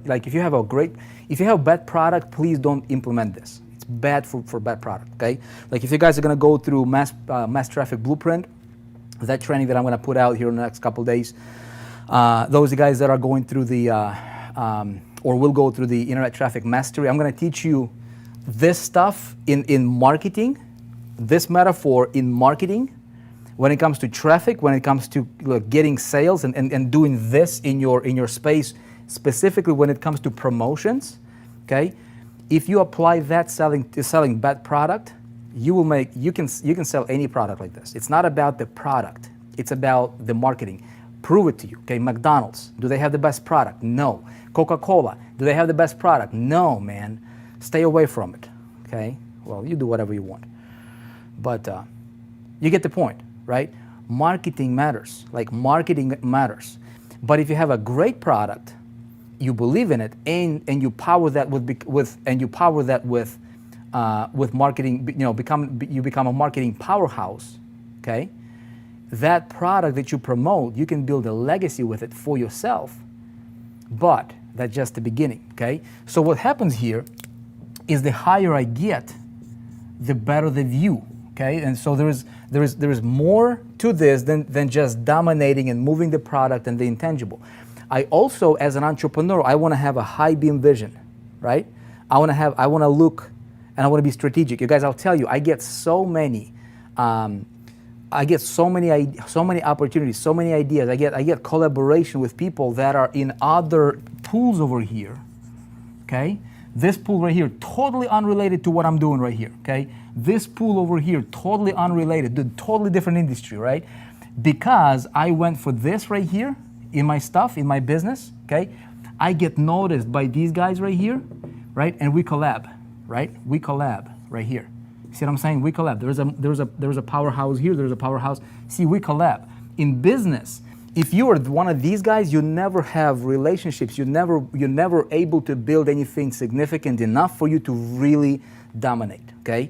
like if you have a bad product, please don't implement this. Bad for bad product, okay? Like if you guys are gonna go through mass traffic blueprint, that training that I'm gonna put out here in the next couple of days, those guys that are going through the, or will go through the internet traffic mastery, I'm gonna teach you this stuff in marketing, this metaphor in marketing, when it comes to traffic, when it comes to getting sales and doing this in your space, specifically when it comes to promotions, okay? If you apply that selling bad product, you can sell any product like this. It's not about the product. It's about the marketing. Prove it to you. Okay, McDonald's, do they have the best product? No. Coca-Cola, do they have the best product? No, man. Stay away from it. Okay? Well, you do whatever you want. But you get the point, right? Marketing matters. Like marketing matters. But if you have a great product, you believe in it, and you power that with marketing. You know, you become a marketing powerhouse. Okay, that product that you promote, you can build a legacy with it for yourself. But that's just the beginning. Okay, so what happens here is the higher I get, the better the view. Okay, and so there is more to this than just dominating and moving the product and the intangible. I also, as an entrepreneur, I want to have a high beam vision, right? I want to look, and I want to be strategic. You guys, I'll tell you, I get so many opportunities, so many ideas. I get collaboration with people that are in other pools over here, okay? This pool right here, totally unrelated to what I'm doing right here, okay? This pool over here, totally unrelated, totally different industry, right? Because I went for this right here, in my stuff, in my business, okay? I get noticed by these guys right here, right? And we collab, right? We collab right here, See what I'm saying? We collab. There's a powerhouse here. There's a powerhouse. See, we collab. In business, if you are one of these guys, you never have relationships. You're never able to build anything significant enough for you to really dominate. Okay,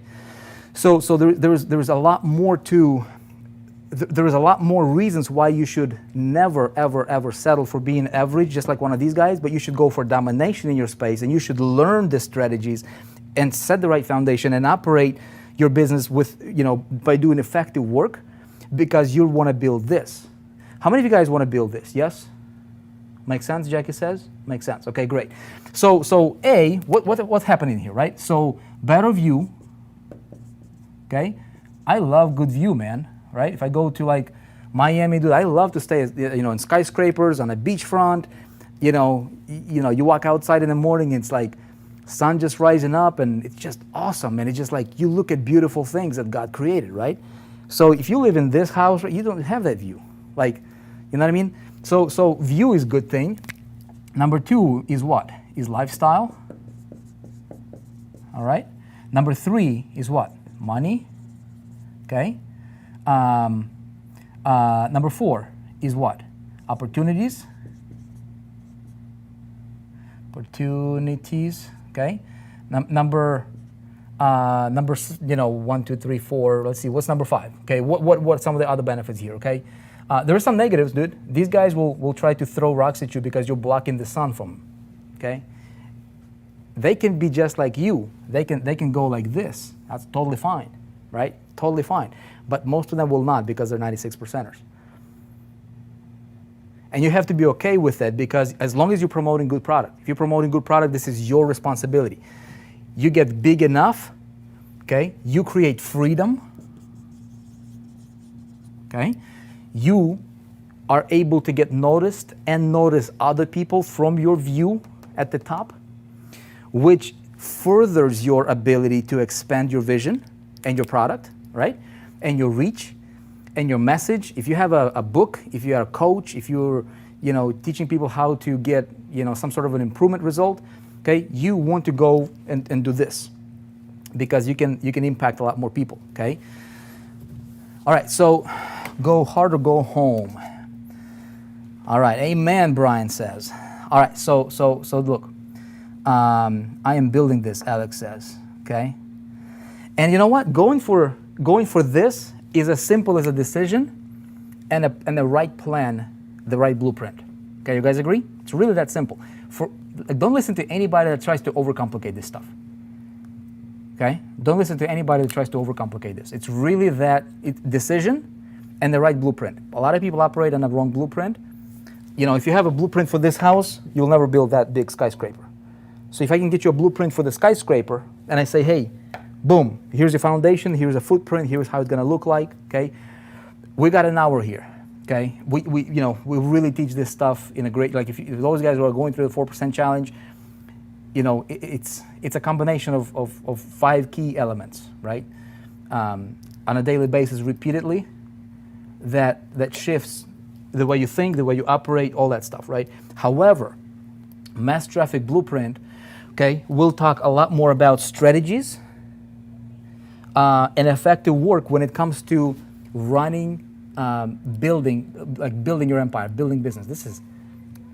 so there's a lot more to. There is a lot more reasons why you should never, ever settle for being average, just like one of these guys, but you should go for domination in your space, and you should learn the strategies and set the right foundation and operate your business with, by doing effective work, because you want to build this. How many of you guys want to build this? Yes? Makes sense, Jackie says? Makes sense. Okay, great. So what's happening here, right? So better view, okay? I love good view, man. Right? If I go to like Miami, dude, I love to stay, in skyscrapers on a beachfront. You walk outside in the morning, it's like sun just rising up, and it's just awesome. And it's just like you look at beautiful things that God created, right? So if you live in this house, you don't have that view. Like, you know what I mean? So view is a good thing. Number 2 is what? Is lifestyle. All right. Number 3 is what? Money. Okay. Number 4 is what? Opportunities. Okay. Number 1, 2, 3, 4. Let's see. What's number 5? Okay. What some of the other benefits here? Okay. There are some negatives, dude. These guys will try to throw rocks at you because you're blocking the sun from them. Okay. They can be just like you. They can go like this. That's totally fine, right? Totally fine. But most of them will not, because they're 96%ers. And you have to be okay with that, because as long as you're promoting good product, if you're promoting good product, this is your responsibility. You get big enough, okay? You create freedom, okay? You are able to get noticed and notice other people from your view at the top, which furthers your ability to expand your vision and your product, right? And your reach and your message. If you have a book, if you are a coach, if you're teaching people how to get some sort of an improvement result, okay, you want to go and do this, because you can impact a lot more people. Okay. All right. So go hard or go home. All right. Amen. Brian says. All right. So look, I am building this. Alex says. Okay. And you know what? Going for this is as simple as a decision and the right plan, the right blueprint. Okay, you guys agree? It's really that simple. Don't listen to anybody that tries to overcomplicate this stuff. Okay? Don't listen to anybody that tries to overcomplicate this. It's really that decision and the right blueprint. A lot of people operate on the wrong blueprint. If you have a blueprint for this house, you'll never build that big skyscraper. So if I can get you a blueprint for the skyscraper, and I say, hey, boom, here's your foundation, here's a footprint, here's how it's gonna look like, okay? We got an hour here, okay? We really teach this stuff in a great, like if those guys who are going through the 4% challenge, it's a combination of 5 key elements, right? On a daily basis, repeatedly, that shifts the way you think, the way you operate, all that stuff, right? However, Mass Traffic Blueprint, okay, we'll talk a lot more about strategies and effective work when it comes to running, building your empire, building business. This is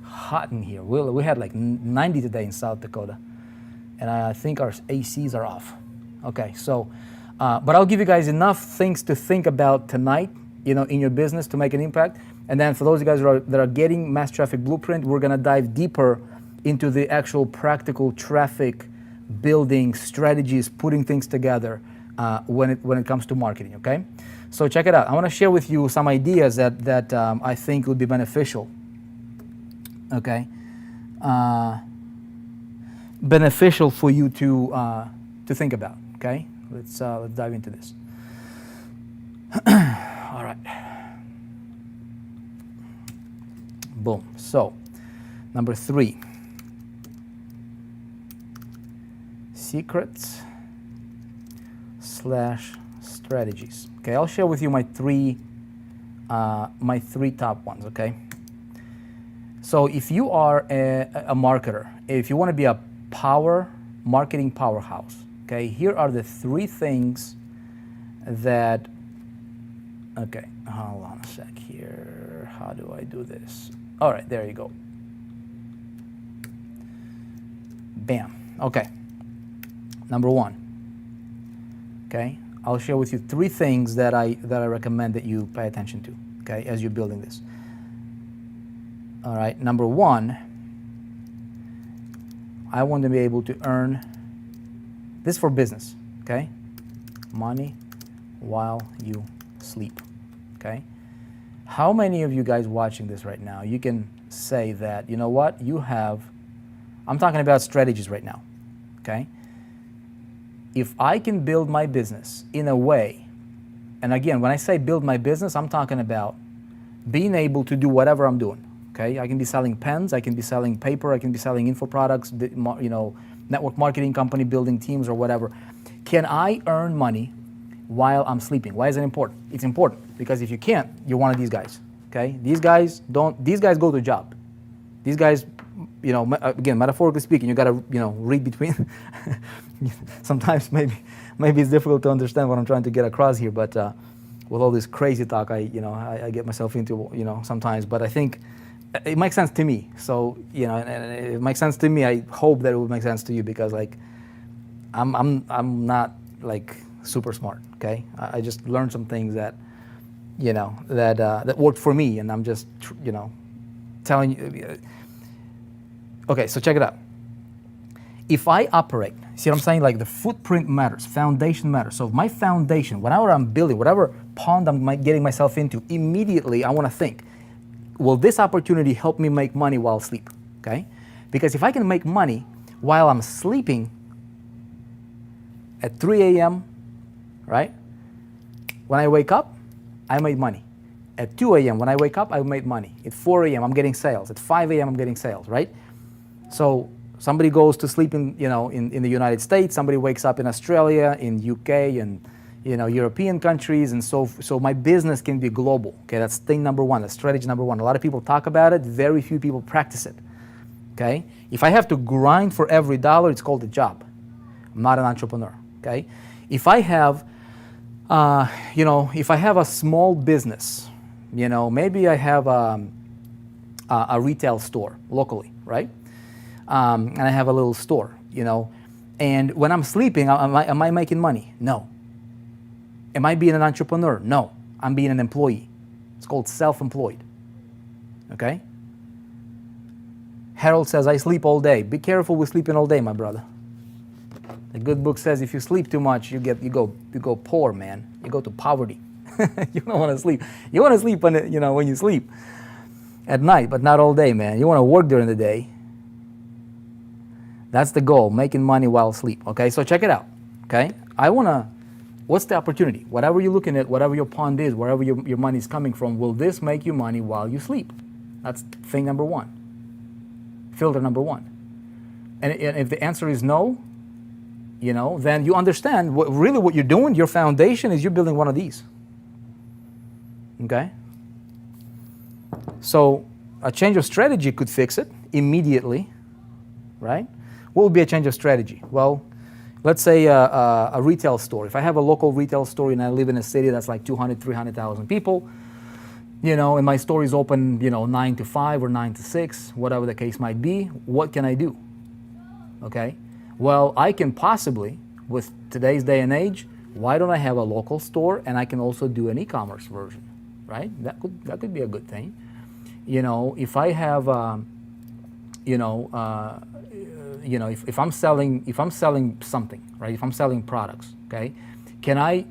hot in here. We had like 90 today in South Dakota, and I think our ACs are off. Okay, so, but I'll give you guys enough things to think about tonight, in your business to make an impact. And then for those of you guys that are getting Mass Traffic Blueprint, we're gonna dive deeper into the actual practical traffic building strategies, putting things together when it comes to marketing. Okay, so check it out. I want to share with you some ideas that I think would be beneficial. Okay, beneficial for you to think about. Okay, let's dive into this. All right. Boom. So, number 3. Secrets / strategies. Okay, I'll share with you my three top ones. Okay. So if you are a marketer, if you want to be a marketing powerhouse, okay, here are the 3 things that, okay, hold on a sec here. How do I do this? All right, there you go. Bam. Okay. Number one. Okay, I'll share with you 3 things that I recommend that you pay attention to. Okay, as you're building this. All right. Number one, I want to be able to earn this for business. Okay, money while you sleep. Okay. How many of you guys watching this right now, you can say that, you know what, you have, I'm talking about strategies right now, okay? If I can build my business in a way, and again, when I say build my business, I'm talking about being able to do whatever I'm doing, okay? I can be selling pens, I can be selling paper, I can be selling info products, you know, network marketing company, building teams or whatever. Can I earn money while I'm sleeping? Why is it important? It's important because if you can't, you're one of these guys, okay? These guys go to a job. These guys, you know, again, metaphorically speaking, you gotta, you know, read between. Sometimes maybe it's difficult to understand what I'm trying to get across here, but with all this crazy talk, I get myself into, you know, sometimes, but I think it makes sense to me. So, you know, and it makes sense to me. I hope that it would make sense to you because, like, I'm not like super smart, okay? I just learned some things that, you know, that worked for me, and I'm just, you know, telling you. Okay, so check it out. If I operate, see what I'm saying? Like the footprint matters, foundation matters. So my foundation, whenever I'm building, whatever pond I'm getting myself into, immediately I want to think, will this opportunity help me make money while asleep, okay? Because if I can make money while I'm sleeping at 3 a.m., right? When I wake up, I made money. At 2 a.m., when I wake up, I made money. At 4 a.m., I'm getting sales. At 5 a.m., I'm getting sales, right? So somebody goes to sleep in, you know, in the United States, somebody wakes up in Australia, in UK, and, you know, European countries, and so my business can be global, okay? That's thing number one, that's strategy number one. A lot of people talk about it, very few people practice it, okay? If I have to grind for every dollar, it's called a job. I'm not an entrepreneur, okay? If I have, you know, if I have a small business, you know, maybe I have a retail store locally, right? And I have a little store, you know, and when I'm sleeping, am I making money? No. Am I being an entrepreneur? No. I'm being an employee. It's called self-employed, okay? Harold says, I sleep all day. Be careful with sleeping all day, my brother. The good book says if you sleep too much, you go poor, man. You go to poverty. You don't want to sleep. You want to sleep when, you know, when you sleep at night, but not all day, man. You want to work during the day. That's the goal, making money while asleep, okay? So check it out, okay? What's the opportunity? Whatever you're looking at, whatever your pond is, wherever your money is coming from, will this make you money while you sleep? That's thing number one, filter number one. And if the answer is no, you know, then you understand really what you're doing, your foundation is you're building one of these, okay? So a change of strategy could fix it immediately, right? What would be a change of strategy? Well, let's say a retail store. If I have a local retail store and I live in a city that's like 200, 300,000 people, you know, and my store is open, you know, 9 to 5 or 9 to 6, whatever the case might be, what can I do? Okay? Well, I can possibly, with today's day and age, why don't I have a local store and I can also do an e-commerce version, right? That could be a good thing. You know, if I have, if I'm selling something, right? If I'm selling products, okay, can I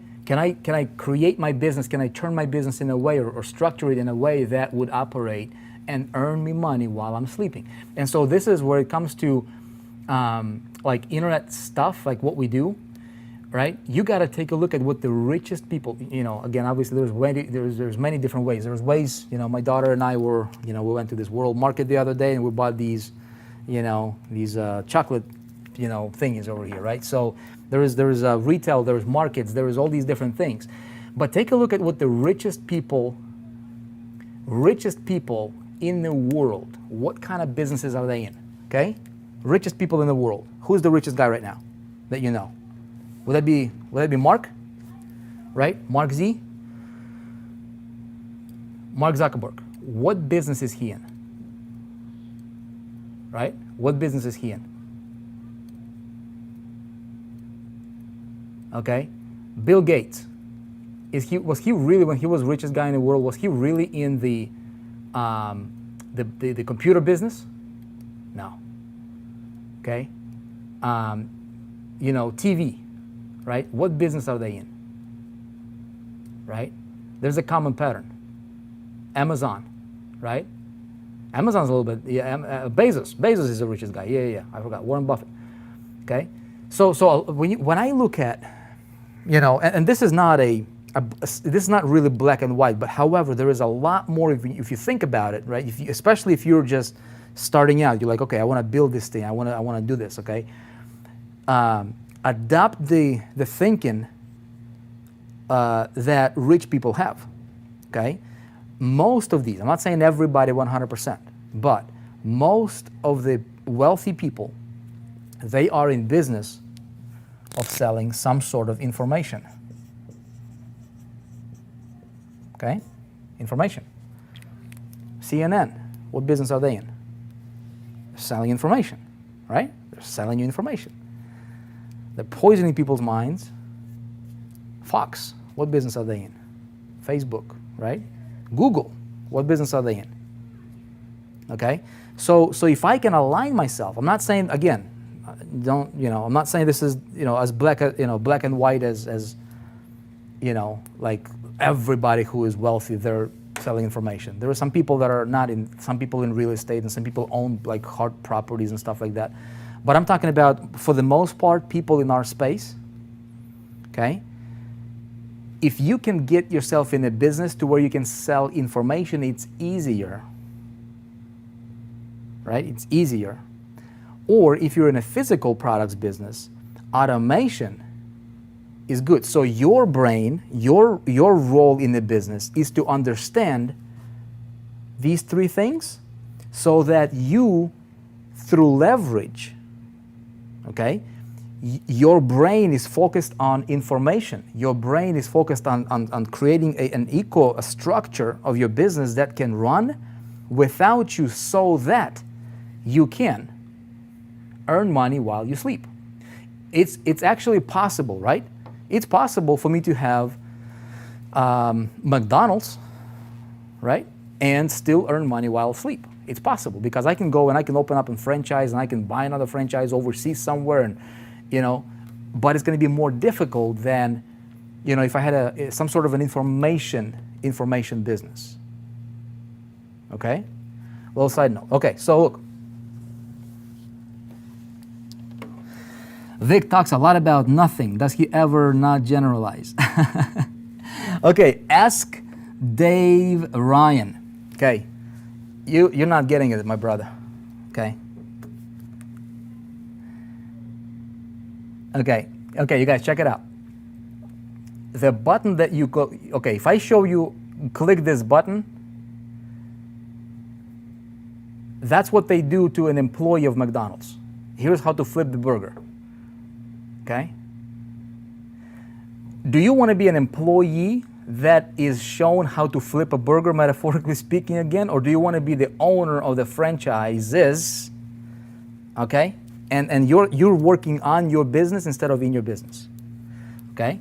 create my business? Can I turn my business in a way or structure it in a way that would operate and earn me money while I'm sleeping? And so this is where it comes to like internet stuff, like what we do, right? You got to take a look at what the richest people, you know, again, obviously there's many different ways. There's ways, you know, my daughter and I were, you know, we went to this world market the other day and we bought these, you know, these chocolate, you know, thingies over here, right? So there is retail, there's markets, there is all these different things. But take a look at what the richest people in the world, what kind of businesses are they in, okay? Richest people in the world. Who's the richest guy right now that you know? Would that be Mark? right? Mark Zuckerberg. What business is he in? Right? What business is he in? Okay? Bill Gates. Was he really, when he was richest guy in the world, was he really in the computer business? No. Okay? TV, right? What business are they in? Right? There's a common pattern. Amazon, right? Amazon's a little bit, Bezos. Bezos is the richest guy. Yeah. I forgot. Warren Buffett. Okay? So when I look at, and this is not this is not really black and white, but however, there is a lot more if you think about it, right? Especially if you're just starting out, you're like, okay, I want to build this thing. I want to do this, okay? Adopt the thinking that rich people have, okay? Most of these, I'm not saying everybody 100%, but most of the wealthy people, they are in business of selling some sort of information. Okay? Information. CNN, what business are they in? They're selling information, right? They're selling you information. They're poisoning people's minds. Fox, what business are they in? Facebook, right? Google, what business are they in? Okay? So if I can align myself, I'm not saying, again, I'm not saying this is, as black and white as like everybody who is wealthy, they're selling information. There are some people that are not some people in real estate, and some people own like hard properties and stuff like that. But I'm talking about, for the most part, people in our space, okay? If you can get yourself in a business to where you can sell information, it's easier, right? It's easier. Or if you're in a physical products business, automation is good. So your brain, your role in the business is to understand these three things so that you, through leverage, okay, your brain is focused on information. Your brain is focused on creating a structure of your business that can run without you, so that you can earn money while you sleep. It's actually possible, right? It's possible for me to have McDonald's, right, and still earn money while asleep. It's possible, because I can go and I can open up a franchise and I can buy another franchise overseas somewhere, and but it's going to be more difficult than if I had some sort of an information business. Okay, little side note. Okay, so look, Vic talks a lot about nothing. Does he ever not generalize? Okay, ask Dave Ryan. Okay, you're not getting it, my brother. Okay. Okay, you guys, check it out. The button that you go, okay, if I show you, click this button, that's what they do to an employee of McDonald's. Here's how to flip the burger. Okay? Do you want to be an employee that is shown how to flip a burger, metaphorically speaking again, or do you want to be the owner of the franchises, okay? And you're working on your business instead of in your business, okay?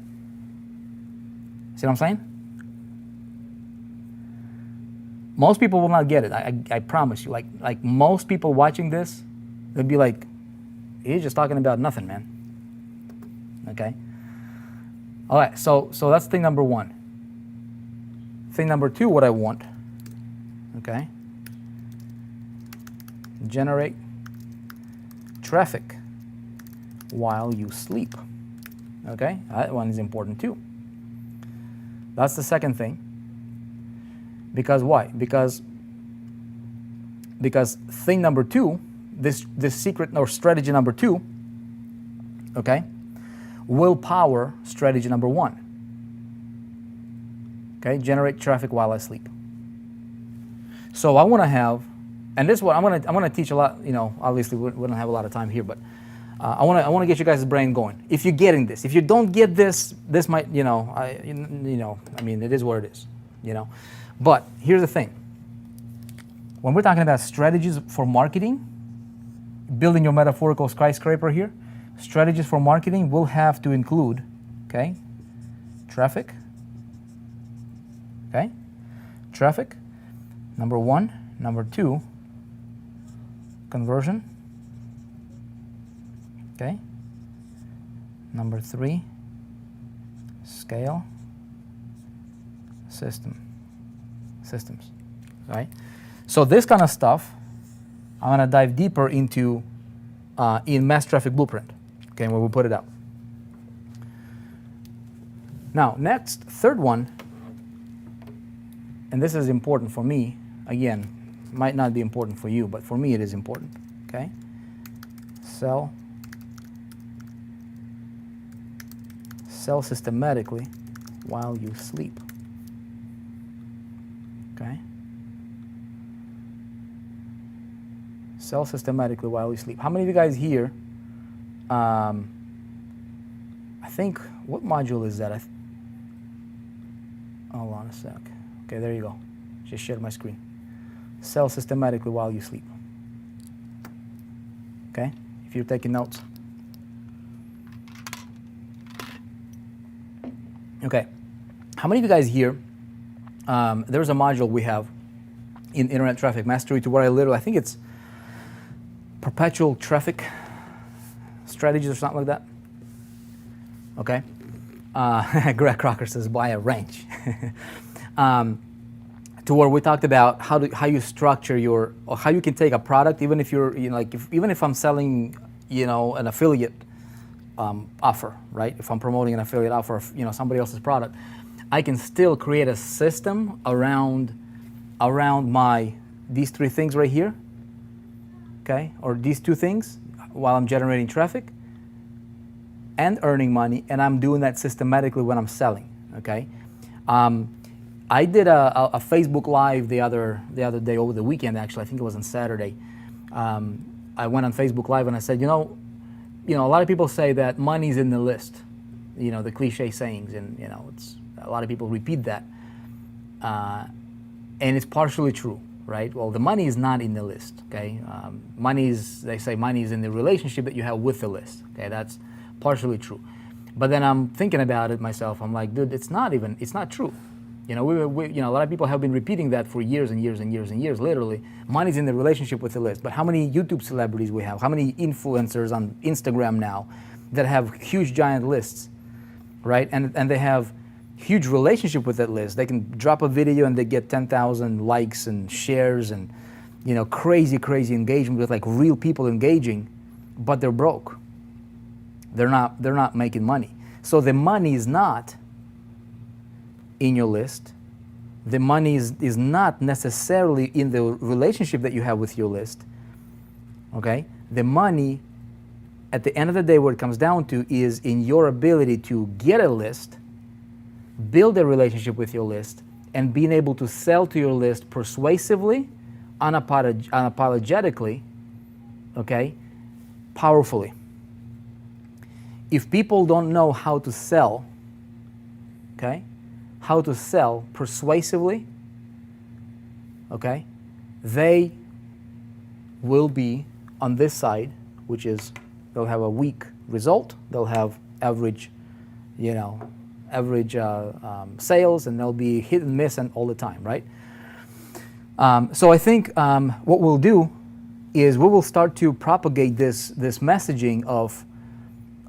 See what I'm saying? Most people will not get it. I promise you. Like most people watching this, they'll be like, he's just talking about nothing, man. Okay? All right, so that's thing number one. Thing number two, what I want, okay? Generate traffic while you sleep. Okay? That one is important too. That's the second thing. Because why? Because thing number two, this secret or strategy number two, okay, will power strategy number one. Okay, generate traffic while I sleep. So I want to have, and this is what I'm going to teach a lot. Obviously we don't have a lot of time here, but I want to get you guys' brain going. If you're getting this, if you don't get this, this might, I mean, it is what it is, But here's the thing. When we're talking about strategies for marketing, building your metaphorical skyscraper here, strategies for marketing will have to include, okay, traffic, okay, traffic, number one, number two, conversion, okay, number three, scale, systems, right? So this kind of stuff, I'm gonna dive deeper into in Mass Traffic Blueprint, okay, when we put it up. Now, next, third one, and this is important for me, again, might not be important for you, but for me it is important, okay? Sell systematically while you sleep, okay? Sell systematically while you sleep. How many of you guys here, I think, what module is that? Hold on a sec. Okay, there you go. Just shared my screen. Sell systematically while you sleep. Okay, if you're taking notes. Okay, how many of you guys here, there's a module we have in Internet Traffic Mastery to where I think it's perpetual traffic strategies or something like that. Okay. Greg Crocker says buy a ranch. To where we talked about how you structure or how you can take a product, even if you're even if I'm selling an affiliate offer, right? If I'm promoting an affiliate offer of somebody else's product, I can still create a system around these three things right here. Okay, or these two things while I'm generating traffic and earning money, and I'm doing that systematically when I'm selling. Okay, I did a Facebook Live the other day over the weekend. Actually, I think it was on Saturday. I went on Facebook Live and I said, a lot of people say that money's in the list. The cliche sayings, and it's a lot of people repeat that, and it's partially true. Right? Well, the money is not in the list, okay? They say money is in the relationship that you have with the list, okay? That's partially true. But then I'm thinking about it myself. I'm like, dude, it's not true. A lot of people have been repeating that for years and years and years and years, literally. Money's in the relationship with the list. But how many YouTube celebrities we have? How many influencers on Instagram now that have huge, giant lists, right? And they have huge relationship with that list. They can drop a video and they get 10,000 likes and shares and crazy engagement with like real people engaging, but they're broke. They're not making money. So the money is not in your list. The money is not necessarily in the relationship that you have with your list. Okay? The money at the end of the day, what it comes down to is in your ability to get a list, build a relationship with your list, and being able to sell to your list persuasively, unapologetically, okay, powerfully. If people don't know how to sell, okay, how to sell persuasively, okay, they will be on this side, which is they'll have a weak result, they'll have average, sales, and they'll be hit and miss and all the time, right? So I think what we'll do is we will start to propagate this messaging of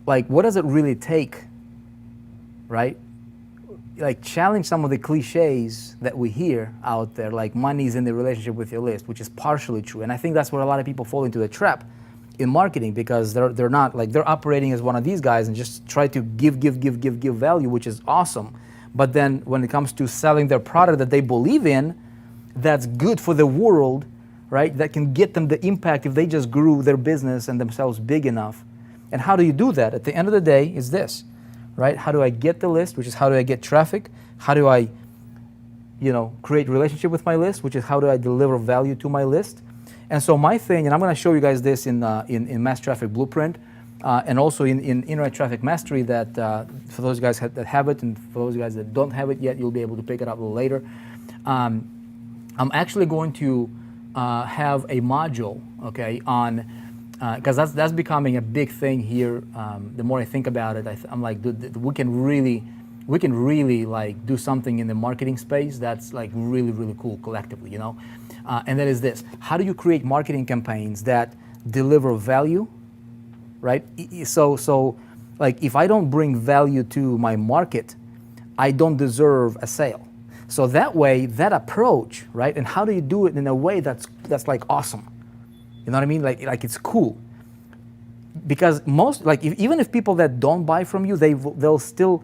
like, what does it really take, right? Like challenge some of the cliches that we hear out there, like money's in the relationship with your list, which is partially true. And I think that's where a lot of people fall into the trap in marketing, because they're not like, they're operating as one of these guys and just try to give value, which is awesome. But then when it comes to selling their product that they believe in, that's good for the world, right? That can get them the impact if they just grew their business and themselves big enough. And how do you do that? At the end of the day is this, right? How do I get the list, which is how do I get traffic? How do I, create relationship with my list, which is how do I deliver value to my list? And so my thing, and I'm going to show you guys this in Mass Traffic Blueprint, and also in internet traffic mastery that for those guys that have it and for those guys that don't have it yet, you'll be able to pick it up a little later. I'm actually going to have a module, okay, on because that's becoming a big thing here. The more I think about it, I'm like, dude, we can really like do something in the marketing space that's like really cool collectively, you know. And that is this: how do you create marketing campaigns that deliver value, right? So like if I don't bring value to my market, I don't deserve a sale. So that way, that approach, right? And how do you do it in a way that's like awesome? You know what I mean? Like it's cool. Because most, like even if people that don't buy from you, they'll still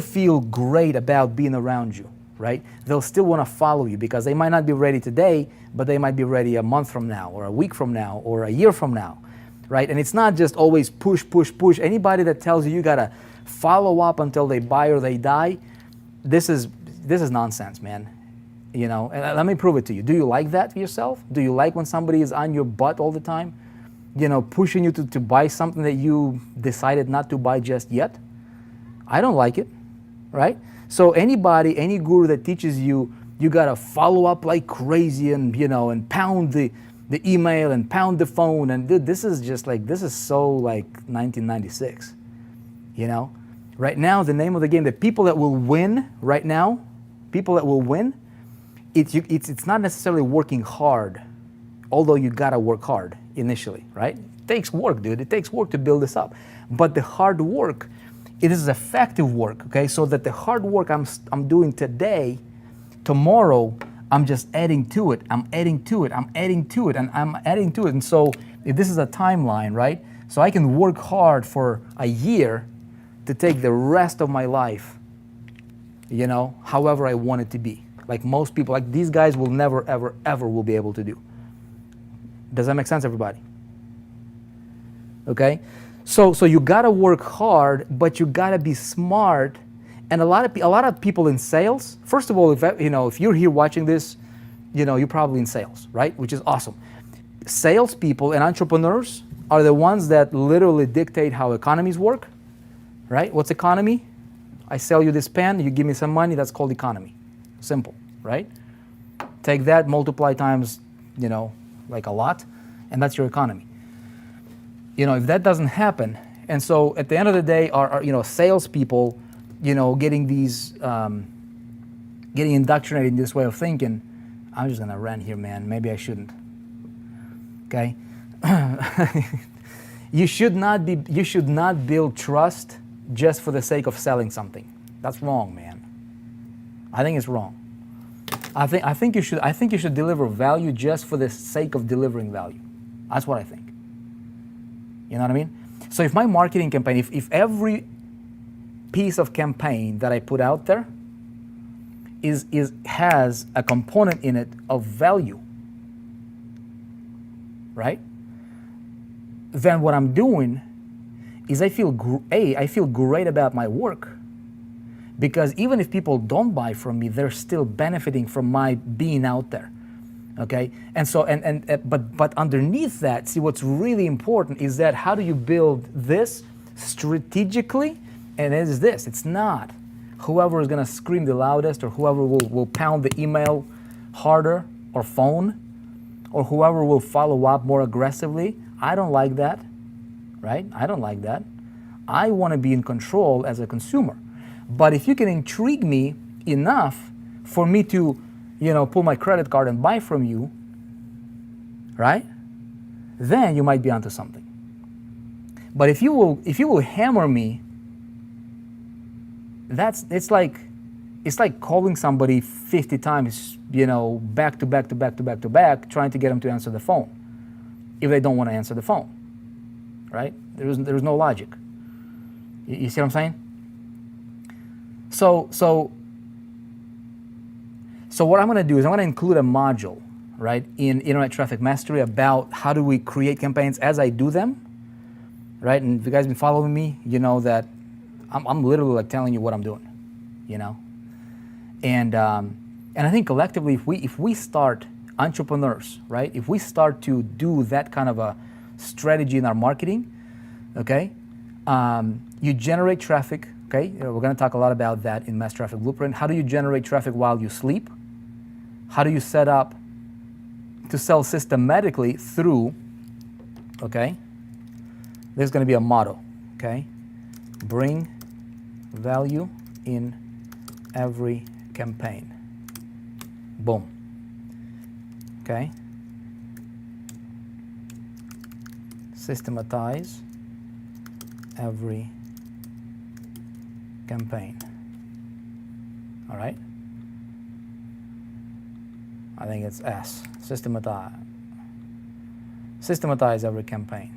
feel great about being around you, right? They'll still want to follow you because they might not be ready today, but they might be ready a month from now, or a week from now, or a year from now, right? And it's not just always push. Anybody that tells you gotta follow up until they buy or they die, this is nonsense, man. You know, and let me prove it to you. Do you like that for yourself? Do you like when somebody is on your butt all the time? You know, pushing you to buy something that you decided not to buy just yet? I don't like it, right? So any guru that teaches you gotta follow up like crazy and, you know, and pound the email and pound the phone, and dude, this is so like 1996, you know? Right now, the name of the game, the people that will win right now, it's not necessarily working hard, although you gotta work hard initially, right? It takes work, dude. It takes work to build this up. But the hard work, it is effective work, okay? So that the hard work I'm doing today, tomorrow, I'm just adding to it. I'm adding to it. And so if this is a timeline, right? So I can work hard for a year to take the rest of my life, you know, however I want it to be. Like most people, like these guys will never, ever will be able to do. Does that make sense, everybody? Okay? So you gotta work hard, but you gotta be smart. And a lot of people in sales, first of all, if you're here watching this, you know, you're probably in sales, right? Which is awesome. Salespeople and entrepreneurs are the ones that literally dictate how economies work, right? What's economy? I sell you this pen, you give me some money, that's called economy. Simple, right? Take that, multiply times, you know, like a lot, and that's your economy. You know, if that doesn't happen, and so at the end of the day, our you know, salespeople, you know, getting indoctrinated in this way of thinking. I'm just gonna rant here, man. Maybe I shouldn't. Okay. You should not build trust just for the sake of selling something. That's wrong, man. I think it's wrong. I think you should deliver value just for the sake of delivering value. That's what I think. You know what I mean? So if my marketing campaign, if every piece of campaign that I put out there has a component in it of value, right? Then what I'm doing is I feel great about my work, because even if people don't buy from me, they're still benefiting from my being out there. Okay, and so but underneath that, see, what's really important is that how do you build this strategically? And it is this. It's not whoever is going to scream the loudest, or whoever will pound the email harder or phone, or whoever will follow up more aggressively. I don't like that, right? I don't like that. I want to be in control as a consumer. But if you can intrigue me enough for me to, you know, pull my credit card and buy from you, right? Then you might be onto something. But if you will hammer me, it's like calling somebody 50 times, you know, back to back, trying to get them to answer the phone if they don't want to answer the phone, right? There's no logic. You see what I'm saying? So what I'm going to do is I'm going to include a module, right, in Internet Traffic Mastery about how do we create campaigns as I do them, right? And if you guys have been following me, you know that I'm literally like telling you what I'm doing, you know. And I think collectively, if we start, entrepreneurs, right, if we start to do that kind of a strategy in our marketing, Okay, you generate traffic. Okay, we're going to talk a lot about that in Mass Traffic Blueprint. How do you generate traffic while you sleep? How do you set up to sell systematically through? Okay, there's going to be a motto. Okay, bring value in every campaign. Boom. Okay. Systematize every campaign. All right. I think it's S. Systematize. Systematize every campaign.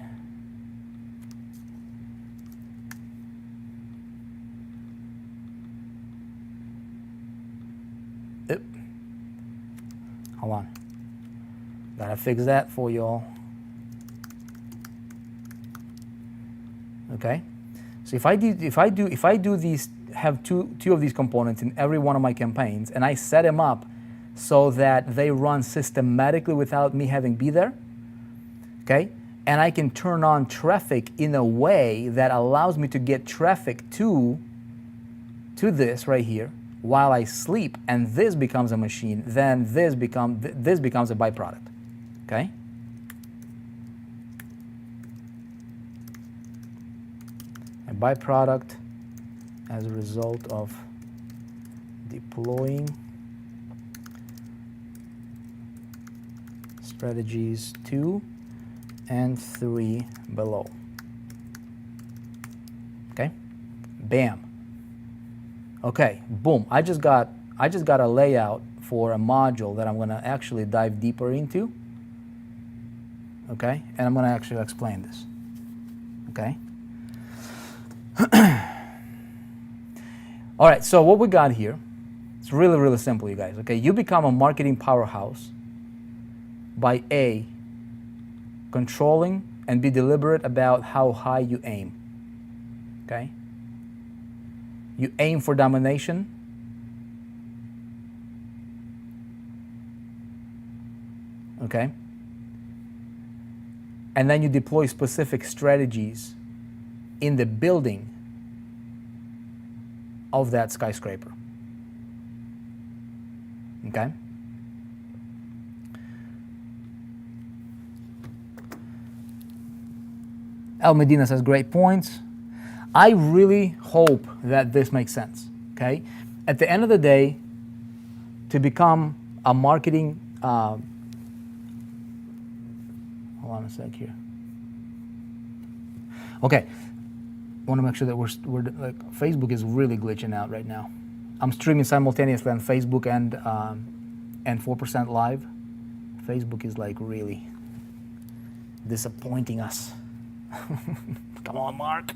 Oop. Hold on. Gotta fix that for y'all. Okay. So if I do these, have two of these components in every one of my campaigns, and I set them up so that they run systematically without me having be there, okay? And I can turn on traffic in a way that allows me to get traffic to this right here while I sleep, and this becomes a machine, then this becomes a byproduct, okay? A byproduct as a result of deploying strategies 2 and 3 below. Okay, bam. Okay, boom. I just got a layout for a module that I'm going to actually dive deeper into. Okay, and I'm going to actually explain this. Okay. All right, so what we got here, it's really, really simple, you guys. Okay, you become a marketing powerhouse by A, controlling and be deliberate about how high you aim. Okay? You aim for domination. Okay? And then you deploy specific strategies in the building of that skyscraper. Okay? El Medina says great points. I really hope that this makes sense. Okay? At the end of the day, to become a marketing hold on a sec here. Okay. I want to make sure that we're like, Facebook is really glitching out right now. I'm streaming simultaneously on Facebook and 4% live. Facebook is like really disappointing us. Come on, Mark.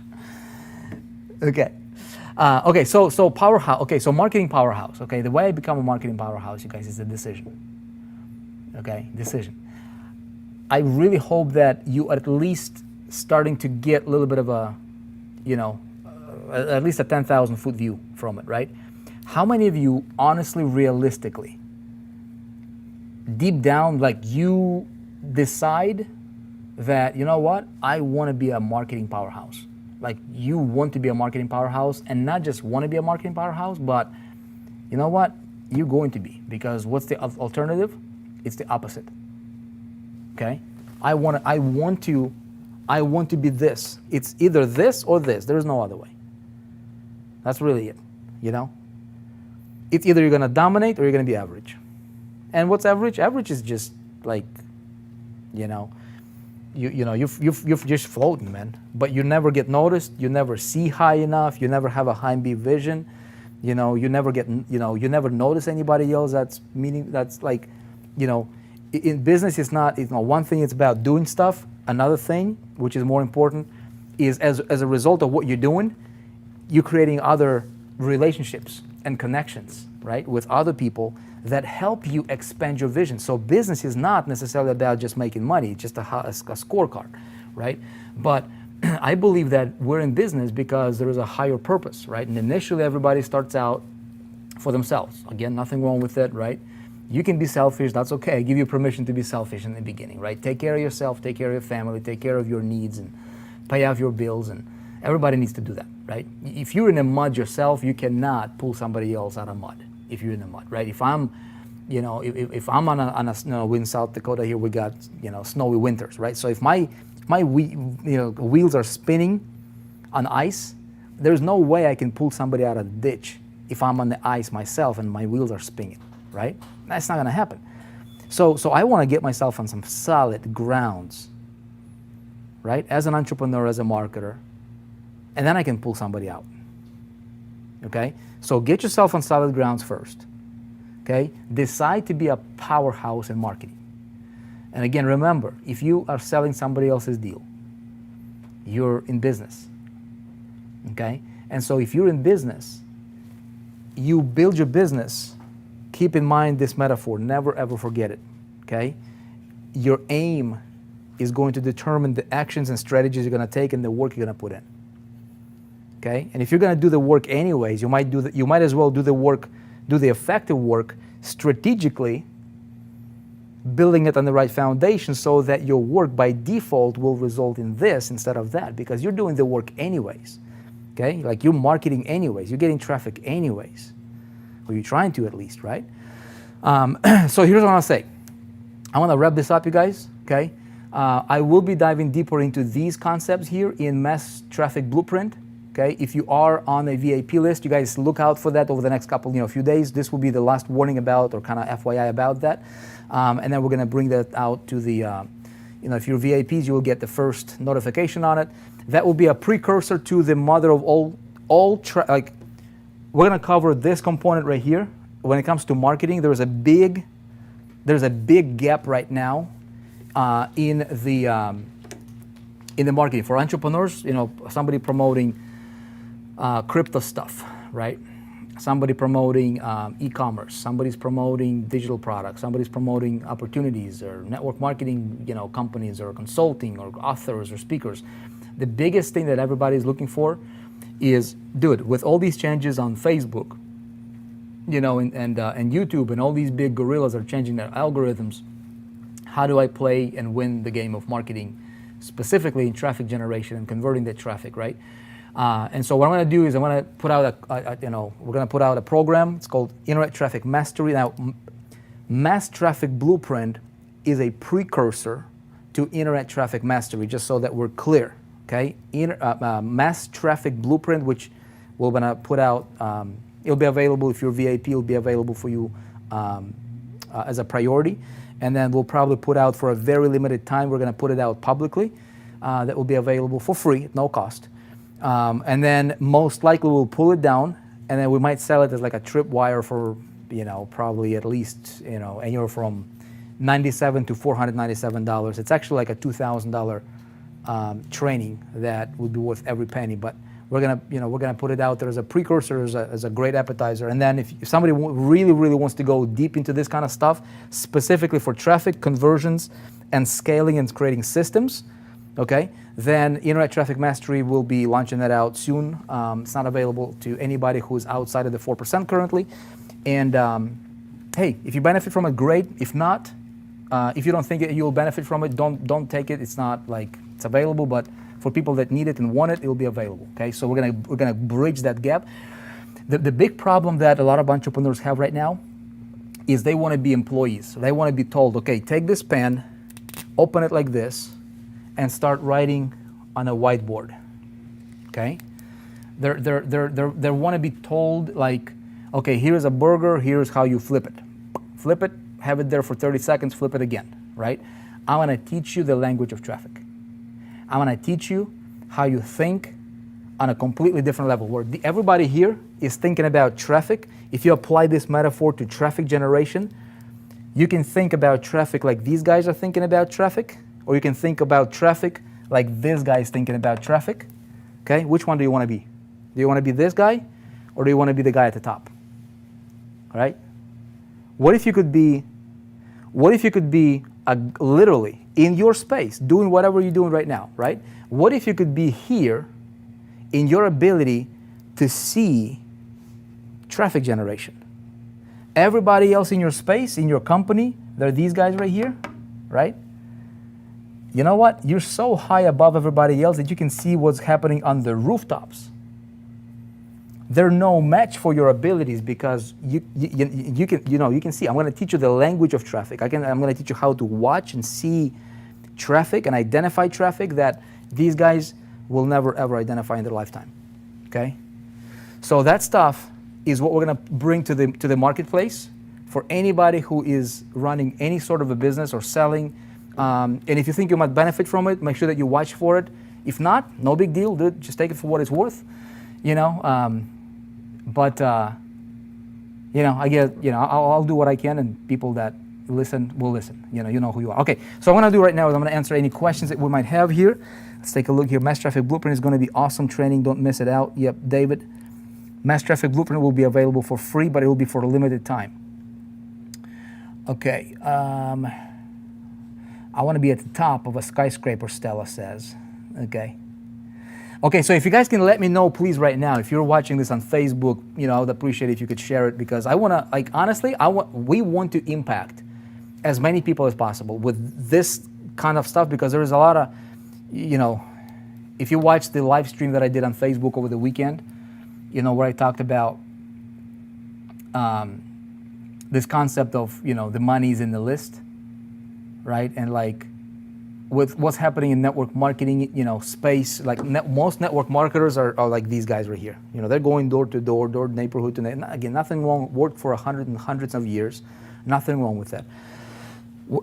Okay. Okay, so powerhouse. Okay, so marketing powerhouse. Okay, the way I become a marketing powerhouse, you guys, is a decision. Okay, decision. I really hope that you at least starting to get a little bit of a, you know, at least a 10,000 foot view from it, right? How many of you honestly, realistically, deep down, like you decide that, you know what, I want to be a marketing powerhouse. Like you want to be a marketing powerhouse, and not just want to be a marketing powerhouse, but you know what, you're going to be, because what's the alternative? It's the opposite. Okay? I want to be this. It's either this or this. There's no other way. That's really it, you know? It's either you're going to dominate or you're going to be average. And what's average? Average is just like, you know, you're just floating, man. But you never get noticed. You never see high enough. You never have a high beam vision. You know, you never notice anybody else. That's like, you know, in business, it's not, one thing, it's about doing stuff. Another thing, which is more important, is as a result of what you're doing, you're creating other relationships and connections, right, with other people that help you expand your vision. So business is not necessarily about just making money, it's just a scorecard, right? But I believe that we're in business because there is a higher purpose, right? And initially everybody starts out for themselves. Again, nothing wrong with it, right? You can be selfish, that's okay. I give you permission to be selfish in the beginning, right? Take care of yourself, take care of your family, take care of your needs, and pay off your bills, and everybody needs to do that, right? If you're in the mud yourself, you cannot pull somebody else out of mud if you're in the mud, right? If I'm, if I'm on a in South Dakota here, we got, snowy winters, right? So if my wheels are spinning on ice, there's no way I can pull somebody out of the ditch if I'm on the ice myself and my wheels are spinning, right? That's not gonna happen. So I wanna get myself on some solid grounds, right? As an entrepreneur, as a marketer, and then I can pull somebody out, okay? So get yourself on solid grounds first, okay? Decide to be a powerhouse in marketing. And again, remember, if you are selling somebody else's deal, you're in business, okay? And so if you're in business, you build your business, keep in mind this metaphor, never ever forget it, okay? Your aim is going to determine the actions and strategies you're gonna take and the work you're gonna put in, okay? And if you're gonna do the work anyways, you might as well do the work, do the effective work strategically, building it on the right foundation so that your work by default will result in this instead of that, because you're doing the work anyways. Okay, like you're marketing anyways, you're getting traffic anyways, or you're trying to at least, right? So here's what I want to say. I want to wrap this up, you guys, okay? I will be diving deeper into these concepts here in Mass Traffic Blueprint, okay? If you are on a VIP list, you guys look out for that over the next couple, few days. This will be the last warning about, or kind of FYI about that. And then we're going to bring that out to the, if you're VIPs, you will get the first notification on it. That will be a precursor to the mother of all we're gonna cover this component right here. When it comes to marketing, there's a big gap right now in the marketing for entrepreneurs. Somebody promoting crypto stuff, right? Somebody promoting e-commerce. Somebody's promoting digital products. Somebody's promoting opportunities or network marketing, companies or consulting or authors or speakers. The biggest thing that everybody's looking for is, dude, with all these changes on Facebook, and YouTube, and all these big gorillas are changing their algorithms, how do I play and win the game of marketing, specifically in traffic generation and converting that traffic, right? And so what I'm going to do is I'm going to put out we're going to put out a program. It's called Internet Traffic Mastery. Now, Mass Traffic Blueprint is a precursor to Internet Traffic Mastery, just so that we're clear. Okay, Mass Traffic Blueprint, which we're gonna put out, it'll be available if you're VIP. It'll be available for you as a priority, and then we'll probably put out for a very limited time. We're gonna put it out publicly. That will be available for free at no cost, and then most likely we'll pull it down, and then we might sell it as like a tripwire for probably at least anywhere from $97 to $497. It's actually like a $2,000. Training that would be worth every penny, but we're gonna put it out there as a precursor, as a great appetizer. And then if somebody really wants to go deep into this kind of stuff, specifically for traffic conversions and scaling and creating systems, okay, then Internet Traffic Mastery will be launching that out soon. It's not available to anybody who's outside of the 4% currently. And hey, if you benefit from it, great. If not, if you don't think you'll benefit from it, don't take it. It's not like it's available, but for people that need it and want it, it will be available. Okay, so we're gonna bridge that gap. The big problem that a lot of entrepreneurs have right now is they want to be employees. They want to be told, okay, take this pen, open it like this, and start writing on a whiteboard. Okay, they want to be told like, okay, here's a burger, here's how you flip it, have it there for 30 seconds, flip it again, right? I want to teach you the language of traffic. I want to teach you how you think on a completely different level, where everybody here is thinking about traffic. If you apply this metaphor to traffic generation, you can think about traffic like these guys are thinking about traffic, or you can think about traffic like this guy is thinking about traffic. Okay, which one do you want to be? Do you want to be this guy, or do you want to be the guy at the top? All right? What if you could be literally in your space, doing whatever you're doing right now, right? What if you could be here in your ability to see traffic generation? Everybody else in your space, in your company, there are these guys right here, right? you know what? You're so high above everybody else that you can see what's happening on the rooftops. They're no match for your abilities because you can see. I'm going to teach you the language of traffic. I'm going to teach you how to watch and see traffic and identify traffic that these guys will never ever identify in their lifetime. Okay? So that stuff is what we're going to bring to the marketplace for anybody who is running any sort of a business or selling. And if you think you might benefit from it, make sure that you watch for it. If not, no big deal, dude. Just take it for what it's worth. You know, I get, I'll do what I can, and people that listen will listen. You know who you are. Okay, so what I'm gonna do right now is I'm gonna answer any questions that we might have here. Let's take a look here. Mass Traffic Blueprint is gonna be awesome training. Don't miss it out. Yep, David. Mass Traffic Blueprint will be available for free, but it will be for a limited time. Okay, I want to be at the top of a skyscraper, Stella says. Okay, so if you guys can let me know, please, right now, if you're watching this on Facebook, I would appreciate it if you could share it, because I want to, honestly, we want to impact as many people as possible with this kind of stuff, because there is a lot of, if you watch the live stream that I did on Facebook over the weekend, where I talked about this concept of, the money's in the list, right? And with what's happening in network marketing, space, most network marketers are like these guys right here. They're going door to door, neighborhood to neighborhood. Again, nothing wrong. Worked for hundreds of years. Nothing wrong with that.